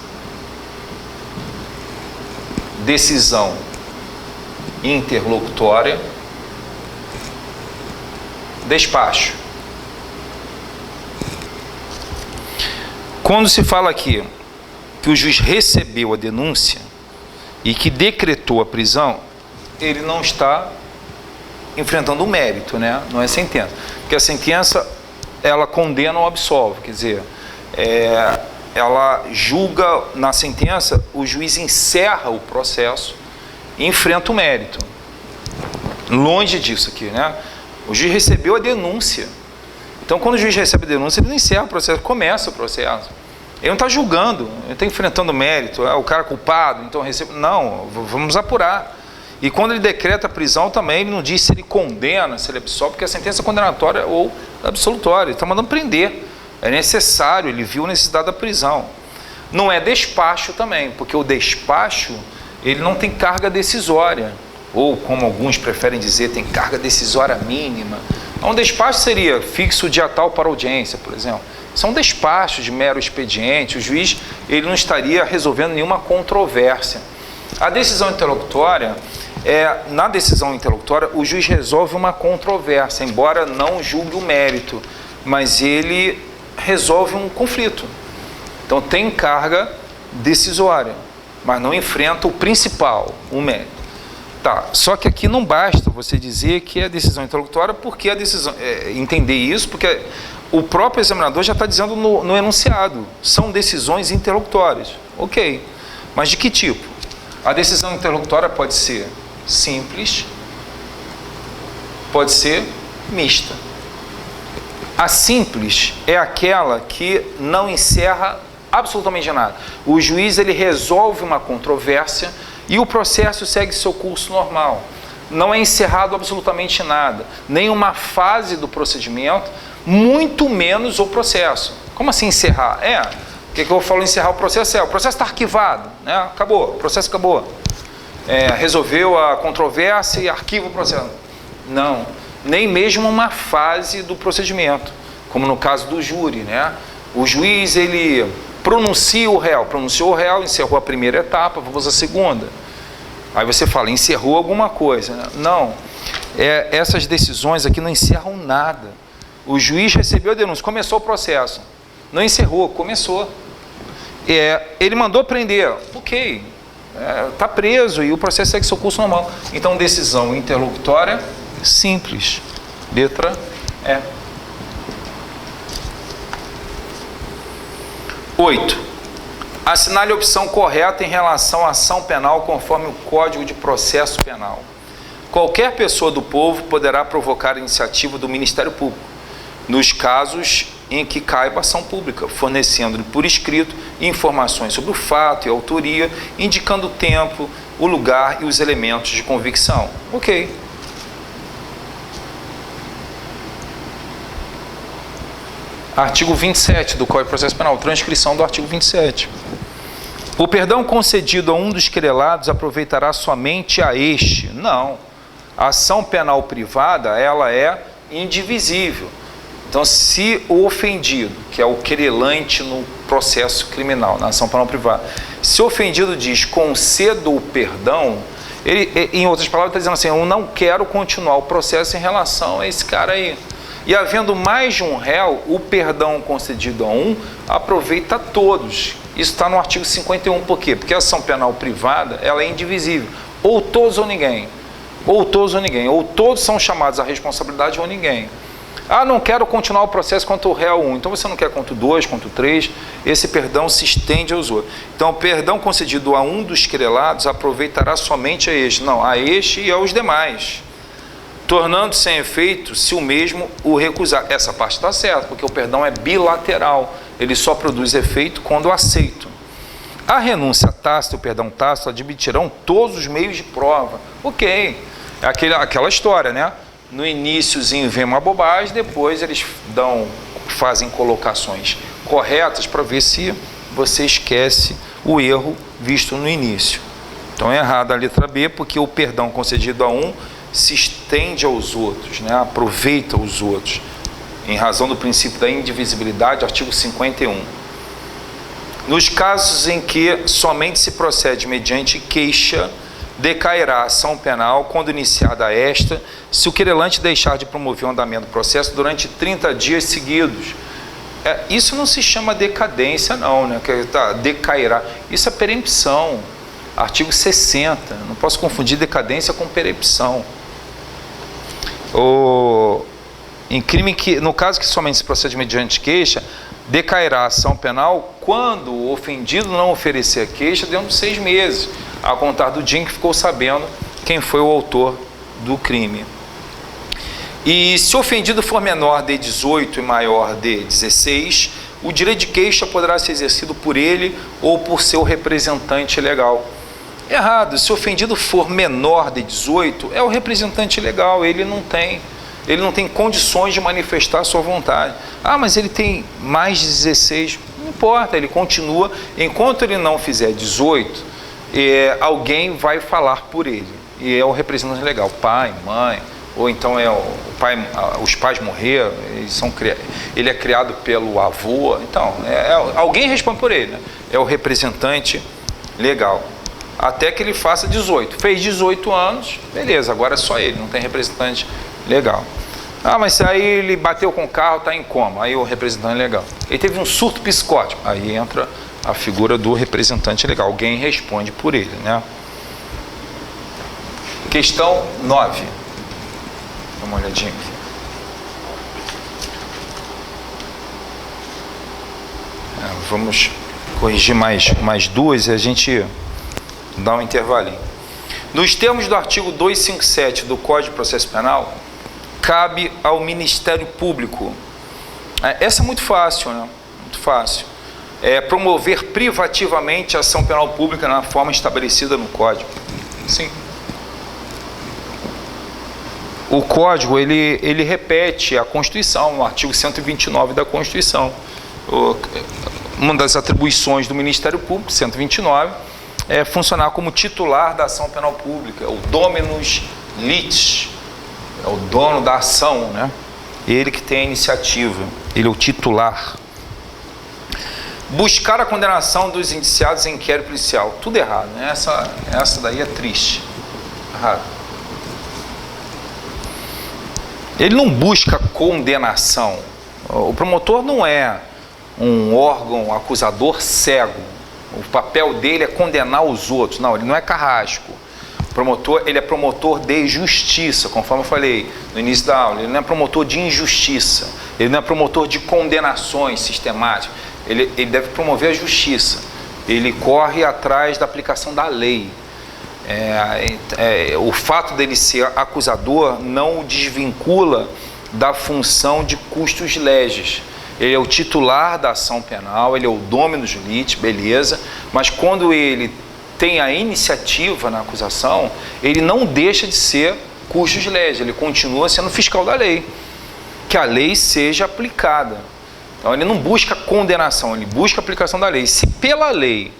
decisão interlocutória, despacho. Quando se fala aqui que o juiz recebeu a denúncia e que decretou a prisão, ele não está enfrentando o mérito, né? Não é sentença. Porque a sentença, ela condena ou absolve, quer dizer, ela julga na sentença, o juiz encerra o processo e enfrenta o mérito. Longe disso aqui, né? O juiz recebeu a denúncia. Então, quando o juiz recebe a denúncia, ele não encerra o processo, começa o processo. Ele não está julgando, ele está enfrentando o mérito, o cara culpado, então recebe. Não, vamos apurar. E quando ele decreta a prisão também, ele não diz se ele condena, se ele absolve, porque a sentença é condenatória ou absolutória. Ele está mandando prender. É necessário, ele viu a necessidade da prisão. Não é despacho também, porque o despacho, ele não tem carga decisória. Ou, como alguns preferem dizer, tem carga decisória mínima. Um despacho seria fixo dia tal para audiência, por exemplo. São despachos de mero expediente. O juiz, ele não estaria resolvendo nenhuma controvérsia. A decisão interlocutória, na decisão interlocutória, o juiz resolve uma controvérsia, embora não julgue o mérito, mas ele resolve um conflito. Então tem carga decisória, mas não enfrenta o principal, o mérito. Tá, só que aqui não basta você dizer que é decisão interlocutória, porque a decisão, entender isso, porque o próprio examinador já está dizendo no enunciado, são decisões interlocutórias. Ok, mas de que tipo? A decisão interlocutória pode ser simples, pode ser mista. A simples é aquela que não encerra absolutamente nada. O juiz, ele resolve uma controvérsia e o processo segue seu curso normal. Não é encerrado absolutamente nada, nem uma fase do procedimento, muito menos o processo. Como assim encerrar? O que eu falo encerrar o processo? O processo está arquivado, né? Acabou, o processo acabou. Resolveu a controvérsia e arquiva o processo. Não, nem mesmo uma fase do procedimento, como no caso do júri, né? O juiz, ele pronunciou o réu, encerrou a primeira etapa, vamos à segunda. Aí você fala, encerrou alguma coisa, né? Não, essas decisões aqui não encerram nada. O juiz recebeu a denúncia, começou o processo, não encerrou, começou. Ele mandou prender, ok, está preso e o processo segue seu curso normal. Então, decisão interlocutória simples, letra E. 8. Assinale a opção correta em relação à ação penal conforme o Código de Processo Penal. Qualquer pessoa do povo poderá provocar a iniciativa do Ministério Público, nos casos em que caiba ação pública, fornecendo por escrito informações sobre o fato e a autoria, indicando o tempo, o lugar e os elementos de convicção. Ok. Artigo 27 do Código de Processo Penal, transcrição do artigo 27. O perdão concedido a um dos querelados aproveitará somente a este. Não. A ação penal privada, ela é indivisível. Então, se o ofendido, que é o querelante no processo criminal, na ação penal privada, se o ofendido diz concedo o perdão, ele, em outras palavras, está dizendo assim, eu não quero continuar o processo em relação a esse cara aí. E havendo mais de um réu, o perdão concedido a um aproveita a todos. Isso está no artigo 51, por quê? Porque a ação penal privada, ela é indivisível. Ou todos ou ninguém. Ou todos ou ninguém. Ou todos são chamados à responsabilidade ou ninguém. Ah, não quero continuar o processo contra o réu 1. Então você não quer contra o 2, contra o 3. Esse perdão se estende aos outros. Então o perdão concedido a um dos querelados aproveitará somente a este. Não, a este e aos demais. Tornando sem efeito se o mesmo o recusar. Essa parte está certa, porque o perdão é bilateral. Ele só produz efeito quando aceito. A renúncia tácita e o perdão tácito admitirão todos os meios de prova. Ok. É aquela história, né? No iníciozinho vem uma bobagem, depois eles fazem colocações corretas para ver se você esquece o erro visto no início. Então é errado a letra B, porque o perdão concedido a um se estende aos outros, né? Aproveita os outros, em razão do princípio da indivisibilidade, artigo 51. Nos casos em que somente se procede mediante queixa, decairá a ação penal quando iniciada esta, se o querelante deixar de promover o andamento do processo durante 30 dias seguidos. Isso não se chama decadência, não, né? Decairá. Isso é perempção. Artigo 60. Não posso confundir decadência com perempção. Em crime que, no caso que somente se procede mediante queixa, decairá a ação penal quando o ofendido não oferecer a queixa dentro de 6 meses, a contar do dia em que ficou sabendo quem foi o autor do crime. E se o ofendido for menor de 18 e maior de 16, o direito de queixa poderá ser exercido por ele ou por seu representante legal. Errado, se o ofendido for menor de 18, é o representante legal, ele não tem condições de manifestar a sua vontade. Ah, mas ele tem mais de 16, não importa, ele continua, enquanto ele não fizer 18, alguém vai falar por ele, e é o representante legal, pai, mãe, ou então os pais morreram, ele é criado pelo avô, então, alguém responde por ele, né? É o representante legal. Até que ele faça 18. Fez 18 anos, beleza, agora é só ele, não tem representante legal. Ah, mas aí ele bateu com o carro, está em coma, aí o representante legal. Ele teve um surto psicótico, aí entra a figura do representante legal, alguém responde por ele, né? Questão 9. Dá uma olhadinha aqui. Vamos corrigir mais duas e a gente dá um intervalinho. Nos termos do artigo 257 do Código de Processo Penal, cabe ao Ministério Público, essa é muito fácil, né? Muito fácil, promover privativamente a ação penal pública na forma estabelecida no Código. Sim. O Código, ele repete a Constituição, o artigo 129 da Constituição. Uma das atribuições do Ministério Público, 129, é funcionar como titular da ação penal pública, o dominus litis, é o dono da ação, né? Ele que tem a iniciativa, ele é o titular. Buscar a condenação dos indiciados em inquérito policial, tudo errado, né? Essa daí é triste, errado. Ele não busca condenação, o promotor não é um órgão acusador cego, o papel dele é condenar os outros, não, ele não é carrasco. O promotor, ele é promotor de justiça, conforme eu falei no início da aula, ele não é promotor de injustiça, ele não é promotor de condenações sistemáticas, ele deve promover a justiça, ele corre atrás da aplicação da lei. O fato dele ser acusador não o desvincula da função de custos legis. Ele é o titular da ação penal, ele é o dominus litis, beleza, mas quando ele tem a iniciativa na acusação, ele não deixa de ser custos legis, ele continua sendo fiscal da lei, que a lei seja aplicada. Então ele não busca condenação, ele busca aplicação da lei. Se pela lei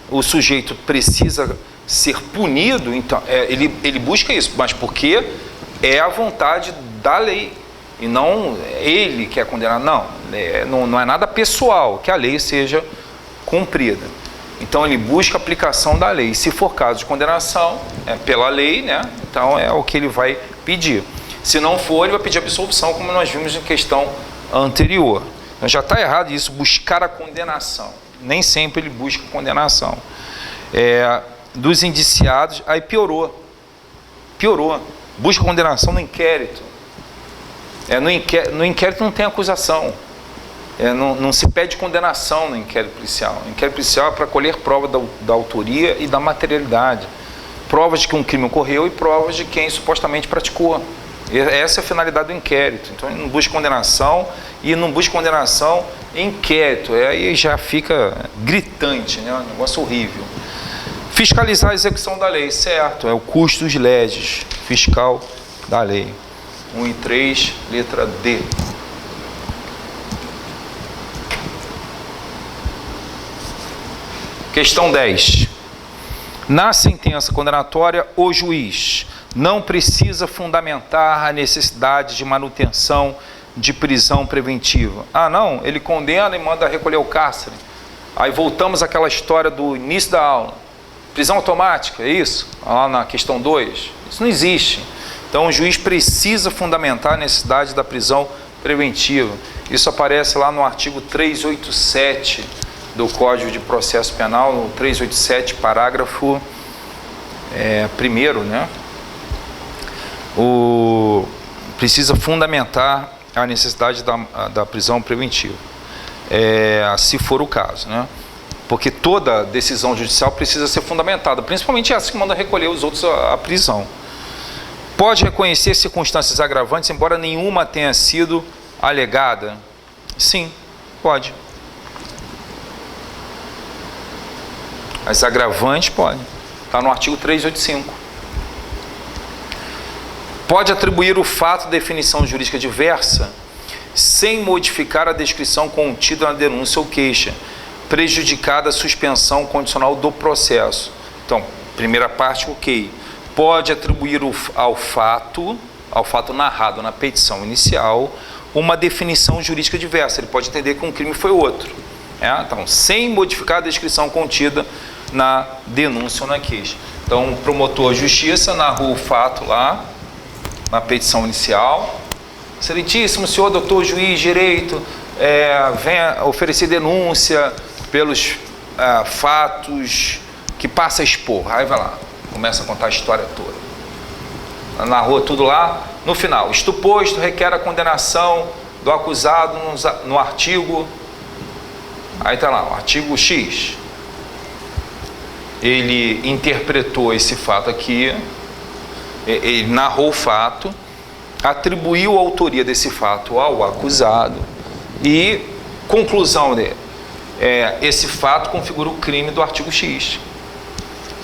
o sujeito precisa ser punido, então ele busca isso, mas porque é a vontade da lei e não ele quer condenar. Não é nada pessoal, que a lei seja cumprida. Então ele busca a aplicação da lei. Se for caso de condenação, é pela lei, né? Então é o que ele vai pedir. Se não for, ele vai pedir absolvição, como nós vimos na questão anterior. Então já está errado isso, buscar a condenação. Nem sempre ele busca condenação. Dos indiciados, aí piorou. Busca condenação no inquérito. No inquérito não tem acusação. Não se pede condenação no inquérito policial. O inquérito policial é para colher prova da autoria e da materialidade. Provas de que um crime ocorreu e provas de quem supostamente praticou. Essa é a finalidade do inquérito. Então ele não busca condenação e não busca condenação em inquérito. Aí já fica gritante, né? Um negócio horrível. Fiscalizar a execução da lei, certo? É o custos legis, fiscal da lei. 1 e 3, letra D. Questão 10. Na sentença condenatória, o juiz não precisa fundamentar a necessidade de manutenção de prisão preventiva. Não, ele condena e manda recolher o cárcere. Aí voltamos àquela história do início da aula. Prisão automática, é isso? Lá na questão 2. Isso não existe. Então o juiz precisa fundamentar a necessidade da prisão preventiva. Isso aparece lá no artigo 387 do Código de Processo Penal, no 387, parágrafo 1º, né? Precisa fundamentar a necessidade da prisão preventiva, se for o caso, né? Porque toda decisão judicial precisa ser fundamentada, principalmente essa que manda recolher os outros à prisão. Pode reconhecer circunstâncias agravantes, embora nenhuma tenha sido alegada? Sim, pode. As agravantes podem. Está no artigo 385. Pode atribuir o fato de definição jurídica diversa sem modificar a descrição contida na denúncia ou queixa, prejudicada a suspensão condicional do processo. Então, primeira parte, ok. Pode atribuir ao fato narrado na petição inicial uma definição jurídica diversa. Ele pode entender que um crime foi outro. Então, sem modificar a descrição contida na denúncia ou na queixa. Então, o promotor de justiça narrou o fato lá na petição inicial. Excelentíssimo senhor doutor juiz de direito, venha oferecer denúncia pelos fatos que passa a expor. Aí vai lá, começa a contar a história toda. Narrou tudo lá. No final, isto posto, requer a condenação do acusado no artigo. Aí está lá, o artigo X. Ele interpretou esse fato aqui, ele narrou o fato, atribuiu a autoria desse fato ao acusado e, conclusão dele, esse fato configura o crime do artigo X.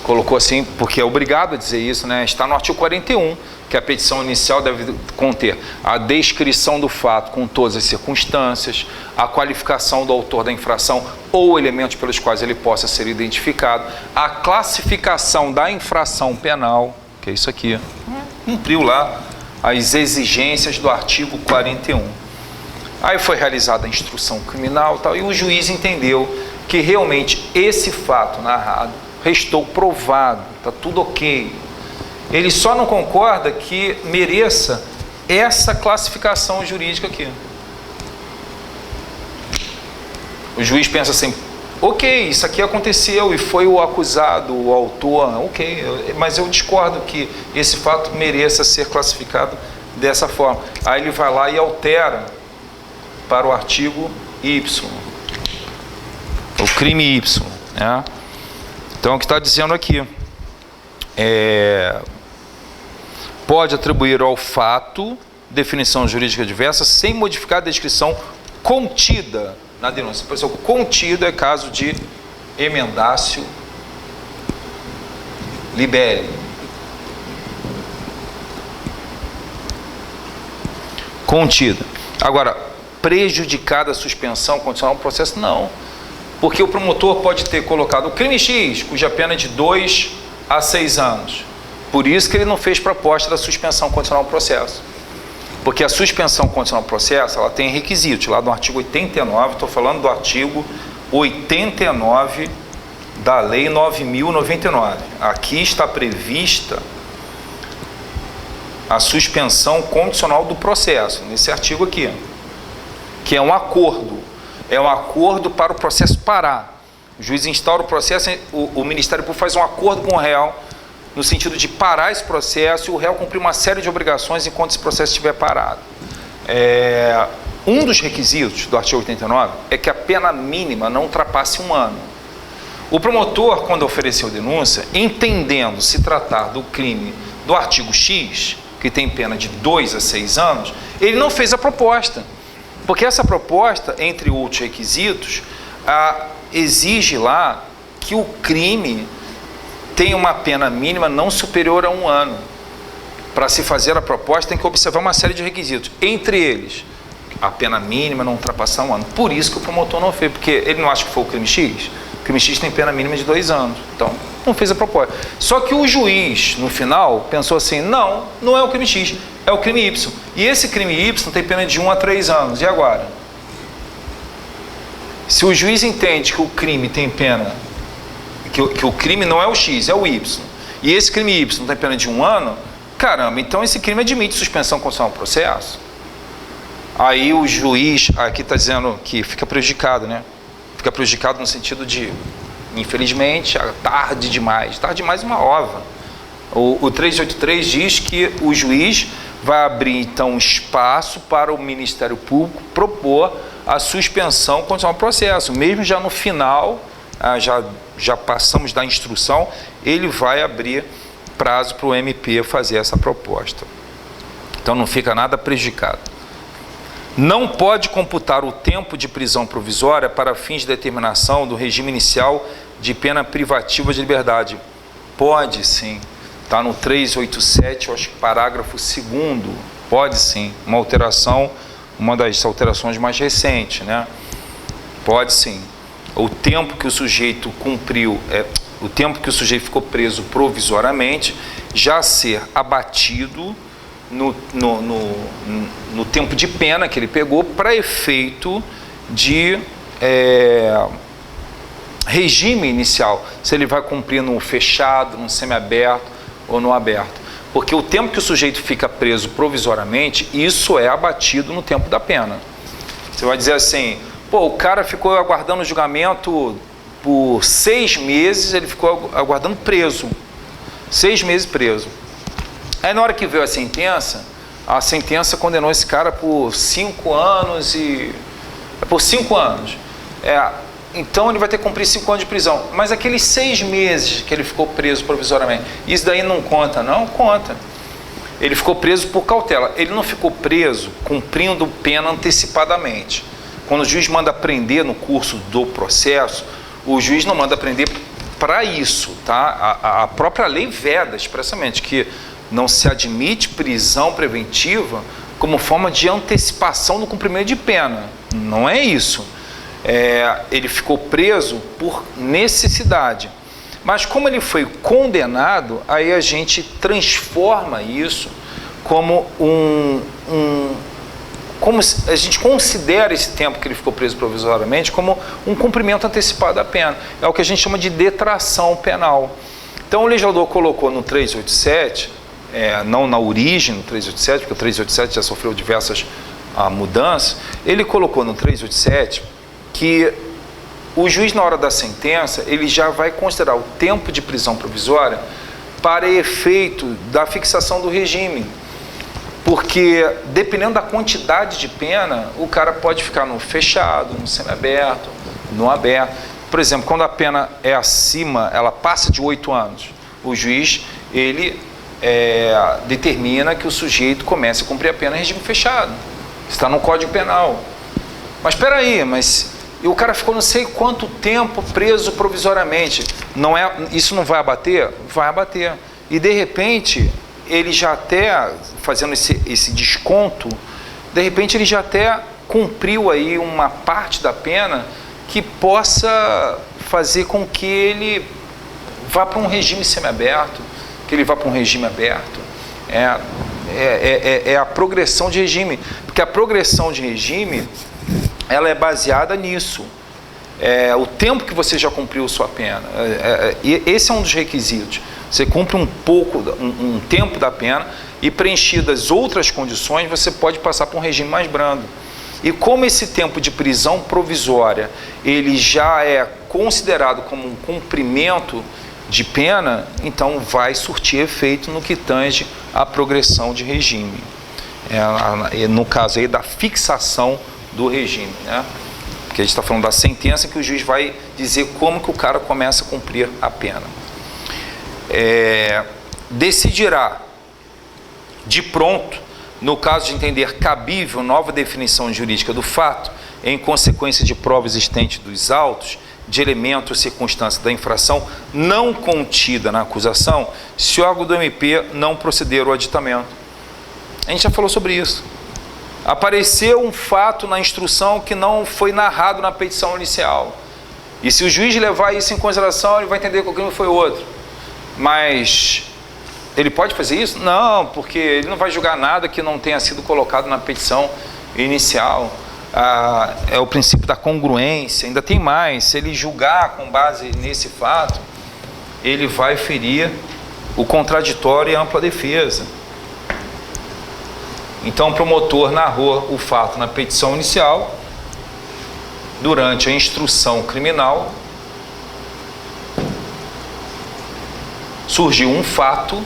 Colocou assim, porque é obrigado a dizer isso, né? Está no artigo 41, que a petição inicial deve conter a descrição do fato com todas as circunstâncias, a qualificação do autor da infração ou elementos pelos quais ele possa ser identificado, a classificação da infração penal, que é isso aqui, cumpriu lá as exigências do artigo 41. Aí foi realizada a instrução criminal tal, e o juiz entendeu que realmente esse fato narrado restou provado, está tudo ok. Ele só não concorda que mereça essa classificação jurídica aqui. O juiz pensa assim, ok, isso aqui aconteceu e foi o acusado, o autor, ok, mas eu discordo que esse fato mereça ser classificado dessa forma. Aí ele vai lá e altera para o artigo Y, o crime Y, né? Então, o que está dizendo aqui pode atribuir ao fato definição jurídica diversa sem modificar a descrição contida na denúncia. Por exemplo, contido é caso de emendácio libelli. Contida. Agora, prejudicada a suspensão condicional do processo? Não. Porque o promotor pode ter colocado o crime X, cuja pena é de 2 a 6 anos. Por isso que ele não fez proposta da suspensão condicional do processo. Porque a suspensão condicional do processo, ela tem requisitos, lá no artigo 89, estou falando do artigo 89 da Lei 9.099. Aqui está prevista a suspensão condicional do processo, nesse artigo aqui, que é um acordo. É um acordo para o processo parar. O juiz instaura o processo, o Ministério Público faz um acordo com o réu, no sentido de parar esse processo e o réu cumprir uma série de obrigações enquanto esse processo estiver parado. Um dos requisitos do artigo 89 é que a pena mínima não ultrapasse 1 ano. O promotor, quando ofereceu denúncia, entendendo se tratar do crime do artigo X, que tem pena de 2 a 6 anos, ele não fez a proposta. Porque essa proposta, entre outros requisitos, exige lá que o crime tenha uma pena mínima não superior a 1 ano. Para se fazer a proposta, tem que observar uma série de requisitos. Entre eles, a pena mínima não ultrapassar 1 ano. Por isso que o promotor não fez, porque ele não acha que foi o crime X. O crime X tem pena mínima de 2 anos. Então, não fez a proposta. Só que o juiz, no final, pensou assim, não é o crime X, é o crime Y. E esse crime Y tem pena de 1 a 3 anos. E agora? Se o juiz entende que o crime tem pena, que o crime não é o X, é o Y, e esse crime Y tem pena de 1 ano, caramba, então esse crime admite suspensão condicional do processo. Aí o juiz, aqui está dizendo que fica prejudicado, né? Fica prejudicado no sentido de, infelizmente, tarde demais uma ova. O 383 diz que o juiz vai abrir, então, espaço para o Ministério Público propor a suspensão condicional do processo. Mesmo já no final, já passamos da instrução, ele vai abrir prazo para o MP fazer essa proposta. Então, não fica nada prejudicado. Não pode computar o tempo de prisão provisória para fins de determinação do regime inicial de pena privativa de liberdade. Pode sim. Está no 387, eu acho que parágrafo 2º. Pode sim. Uma alteração, uma das alterações mais recentes, né? Pode sim. O tempo que o sujeito cumpriu, o tempo que o sujeito ficou preso provisoriamente, já ser abatido no tempo de pena que ele pegou para efeito de regime inicial, se ele vai cumprir no fechado, no semiaberto ou no aberto. Porque o tempo que o sujeito fica preso provisoriamente, isso é abatido no tempo da pena. Você vai dizer assim, pô, o cara ficou aguardando o julgamento por 6 meses, ele ficou aguardando preso. 6 meses preso. Aí na hora que veio a sentença condenou esse cara por 5 anos e... por 5 anos. Então ele vai ter que cumprir 5 anos de prisão. Mas aqueles 6 meses que ele ficou preso provisoriamente, isso daí não conta, não? Conta. Ele ficou preso por cautela. Ele não ficou preso cumprindo pena antecipadamente. Quando o juiz manda prender no curso do processo, o juiz não manda prender para isso, tá? A própria lei veda expressamente que não se admite prisão preventiva como forma de antecipação do cumprimento de pena. Não é isso. Ele ficou preso por necessidade. Mas como ele foi condenado, aí a gente transforma isso como como a gente considera esse tempo que ele ficou preso provisoriamente como um cumprimento antecipado da pena. É o que a gente chama de detração penal. Então o legislador colocou no 387, não na origem no 387, porque o 387 já sofreu diversas mudanças, ele colocou no 387 que o juiz, na hora da sentença, ele já vai considerar o tempo de prisão provisória para efeito da fixação do regime. Porque, dependendo da quantidade de pena, o cara pode ficar no fechado, no semiaberto, no aberto. Por exemplo, quando a pena é acima, ela passa de 8 anos, o juiz, ele determina que o sujeito comece a cumprir a pena em regime fechado. Está no Código Penal. Mas espera aí, e o cara ficou não sei quanto tempo preso provisoriamente. Isso não vai abater? Vai abater. E de repente, ele já até, fazendo esse desconto, de repente ele já até cumpriu aí uma parte da pena que possa fazer com que ele vá para um regime semiaberto, que ele vá para um regime aberto. É a progressão de regime, porque a progressão de regime, ela é baseada nisso. O tempo que você já cumpriu sua pena. Esse é um dos requisitos. Você cumpre um tempo da pena e, preenchidas outras condições, você pode passar para um regime mais brando. E como esse tempo de prisão provisória ele já é considerado como um cumprimento de pena, então vai surtir efeito no que tange à progressão de regime. No caso aí da fixação do regime, né? Porque a gente está falando da sentença que o juiz vai dizer como que o cara começa a cumprir a pena. Decidirá de pronto, no caso de entender cabível nova definição jurídica do fato, em consequência de prova existente dos autos, de elemento ou circunstância da infração não contida na acusação, se o órgão do MP não proceder ao aditamento. A gente já falou sobre isso. Apareceu um fato na instrução que não foi narrado na petição inicial. E se o juiz levar isso em consideração, ele vai entender que o crime foi outro. Mas ele pode fazer isso? Não, porque ele não vai julgar nada que não tenha sido colocado na petição inicial. É o princípio da congruência. Ainda tem mais, se ele julgar com base nesse fato, ele vai ferir o contraditório e a ampla defesa. Então o promotor narrou o fato na petição inicial, durante a instrução criminal, surgiu um fato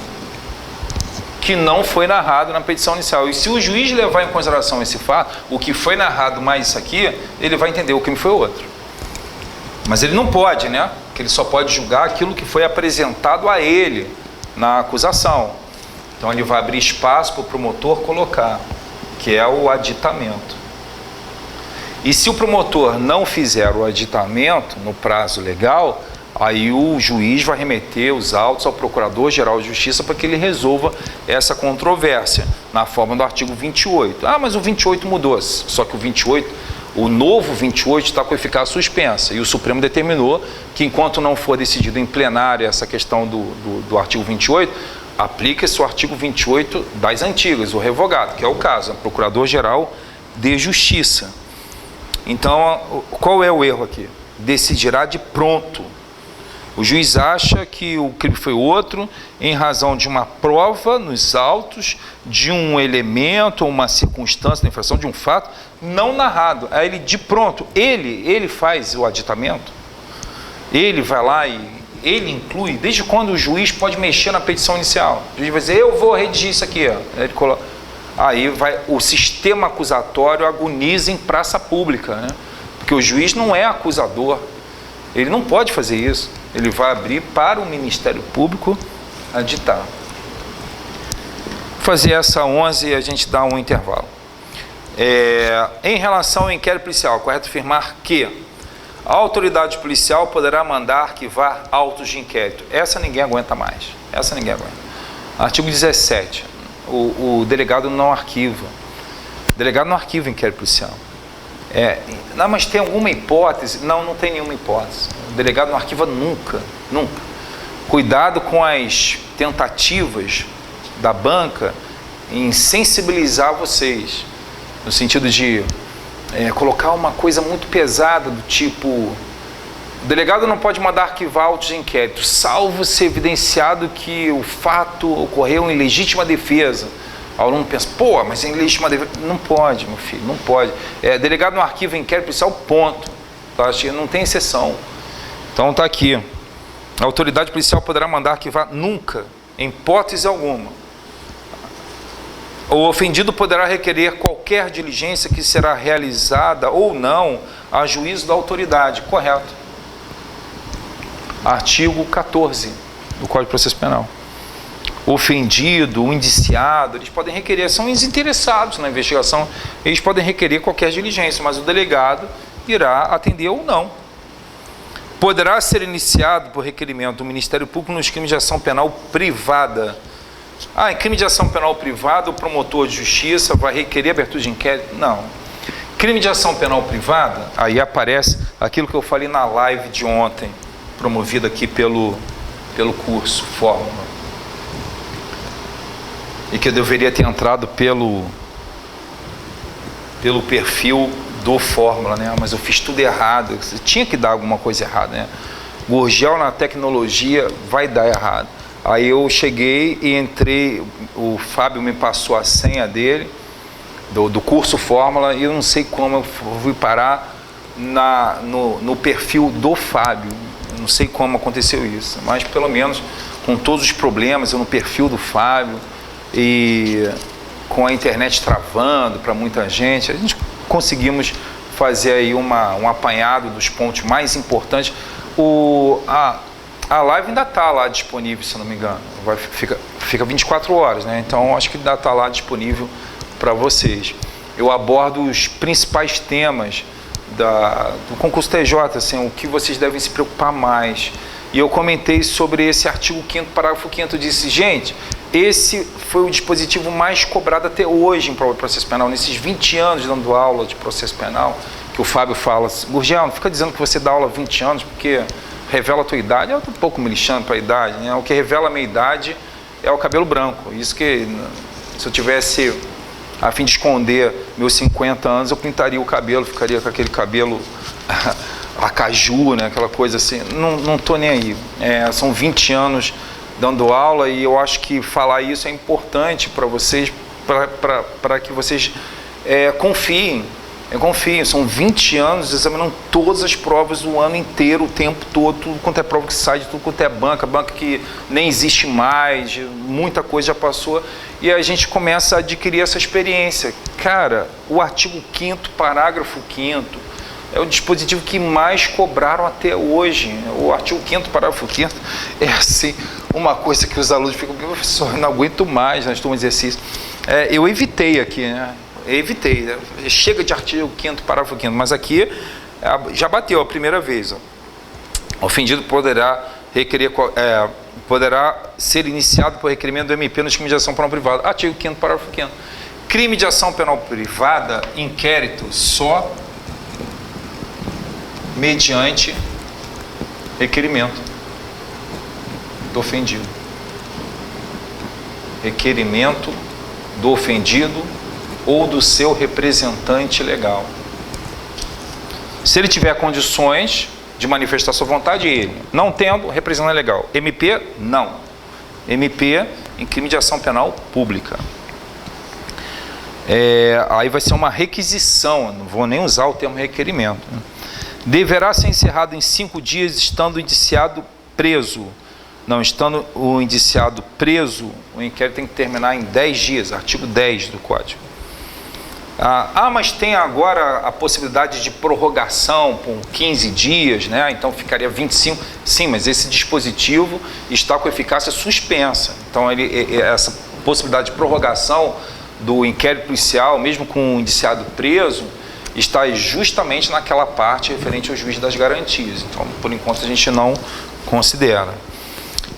que não foi narrado na petição inicial. E se o juiz levar em consideração esse fato, o que foi narrado mais isso aqui, ele vai entender o crime foi outro. Mas ele não pode, né? Porque ele só pode julgar aquilo que foi apresentado a ele na acusação. Então ele vai abrir espaço para o promotor colocar, que é o aditamento. E se o promotor não fizer o aditamento no prazo legal, aí o juiz vai remeter os autos ao Procurador-Geral de Justiça para que ele resolva essa controvérsia, na forma do artigo 28. Mas o 28 mudou, só que o novo 28 está com eficácia suspensa, e o Supremo determinou que enquanto não for decidido em plenário essa questão do artigo 28, aplica-se o artigo 28 das antigas, o revogado, que é o caso, o Procurador-Geral de Justiça. Então, qual é o erro aqui? Decidirá de pronto. O juiz acha que o crime foi outro em razão de uma prova nos autos, de um elemento ou uma circunstância da infração, de um fato não narrado. Aí ele, de pronto, ele faz o aditamento, ele vai lá e ele inclui. Desde quando o juiz pode mexer na petição inicial? O juiz vai dizer, eu vou redigir isso aqui. Ele coloca. Aí o sistema acusatório agoniza em praça pública, né? Porque o juiz não é acusador. Ele não pode fazer isso. Ele vai abrir para o Ministério Público aditar. Fazer essa 11 e a gente dá um intervalo. Em relação ao inquérito policial, correto afirmar que a autoridade policial poderá mandar arquivar autos de inquérito. Essa ninguém aguenta mais. Essa ninguém aguenta. Artigo 17. O delegado não arquiva. O delegado não arquiva inquérito policial. Não, mas tem alguma hipótese? Não tem nenhuma hipótese. O delegado não arquiva nunca. Nunca. Cuidado com as tentativas da banca em sensibilizar vocês. No sentido de colocar uma coisa muito pesada do tipo, o delegado não pode mandar arquivar autos de inquérito, salvo ser evidenciado que o fato ocorreu em legítima defesa. O aluno pensa, mas em legítima defesa, não pode, meu filho, não pode. Delegado não arquiva inquérito policial, ponto. Tá? Não tem exceção. Então está aqui. A autoridade policial poderá mandar arquivar nunca, em hipótese alguma. O ofendido poderá requerer qualquer diligência que será realizada ou não a juízo da autoridade. Correto. Artigo 14 do Código de Processo Penal. O ofendido, o indiciado, eles podem requerer, são os interessados na investigação, eles podem requerer qualquer diligência, mas o delegado irá atender ou não. Poderá ser iniciado por requerimento do Ministério Público nos crimes de ação penal privada. Em crime de ação penal privada, o promotor de justiça vai requerer abertura de inquérito? Não. Crime de ação penal privada, aí aparece aquilo que eu falei na live de ontem, promovida aqui pelo curso Fórmula. E que eu deveria ter entrado pelo perfil do Fórmula, né? Mas eu fiz tudo errado, tinha que dar alguma coisa errada, né? Gurgel na tecnologia vai dar errado. Aí eu cheguei e entrei, o Fábio me passou a senha dele, do curso Fórmula, e eu não sei como eu fui parar no perfil do Fábio. Eu não sei como aconteceu isso, mas pelo menos com todos os problemas, eu no perfil do Fábio, e com a internet travando para muita gente, a gente conseguimos fazer aí um apanhado dos pontos mais importantes. A live ainda está lá disponível, se não me engano, fica 24 horas, né? Então acho que ainda está lá disponível para vocês. Eu abordo os principais temas do concurso TJ, assim, o que vocês devem se preocupar mais. E eu comentei sobre esse artigo 5º, parágrafo 5º, disse, gente, esse foi o dispositivo mais cobrado até hoje em prova de processo penal, nesses 20 anos dando aula de processo penal, que o Fábio fala, Gurgel, não fica dizendo que você dá aula há 20 anos, porque revela a tua idade. Eu estou um pouco me lixando para a idade, né? O que revela a minha idade é o cabelo branco. Isso que, se eu tivesse a fim de esconder meus 50 anos, eu pintaria o cabelo, ficaria com aquele cabelo acaju, né? Aquela coisa assim. Não estou nem aí. São 20 anos dando aula e eu acho que falar isso é importante para vocês, para que vocês confiem. Confiem, são 20 anos examinando todas as provas o ano inteiro, o tempo todo, tudo quanto é prova que sai, de tudo quanto é banca que nem existe mais, muita coisa já passou, e a gente começa a adquirir essa experiência. Cara, o artigo 5º, parágrafo 5º, é o dispositivo que mais cobraram até hoje. O artigo 5º, parágrafo 5º, é assim, uma coisa que os alunos ficam, professor, não aguento mais, nós tomamos exercício. Eu evitei aqui, né? Chega de artigo 5º, parágrafo 5º, mas aqui já bateu a primeira vez. O ofendido poderá ser iniciado por requerimento do MP no crime de ação penal privada. Artigo 5º, parágrafo 5º. Crime de ação penal privada, inquérito só mediante requerimento do ofendido. Requerimento do ofendido ou do seu representante legal. Se ele tiver condições de manifestar sua vontade, ele. Não tendo, representante legal. MP, não. MP em crime de ação penal pública. Aí vai ser uma requisição, não vou nem usar o termo requerimento. Deverá ser encerrado em 5 dias, estando o indiciado preso. Não, estando o indiciado preso, o inquérito tem que terminar em 10 dias, artigo 10 do Código. Mas tem agora a possibilidade de prorrogação por 15 dias, né? Então ficaria 25. Sim, mas esse dispositivo está com eficácia suspensa. Então essa possibilidade de prorrogação do inquérito policial, mesmo com o indiciado preso, está justamente naquela parte referente ao juiz das garantias. Então, por enquanto, a gente não considera.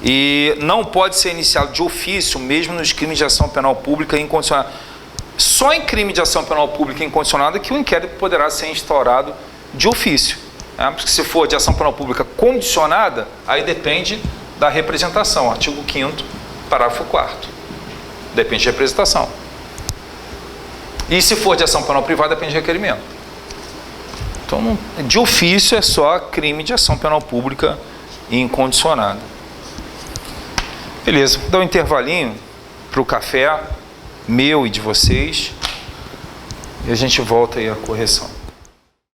E não pode ser iniciado de ofício, mesmo nos crimes de ação penal pública incondicionada. Só em crime de ação penal pública incondicionada que o inquérito poderá ser instaurado de ofício. Porque se for de ação penal pública condicionada, aí depende da representação. Artigo 5º, parágrafo 4º. Depende de representação. E se for de ação penal privada, depende de requerimento. Então, de ofício é só crime de ação penal pública incondicionada. Beleza, vou dar um intervalinho para o café meu e de vocês, e a gente volta aí à correção.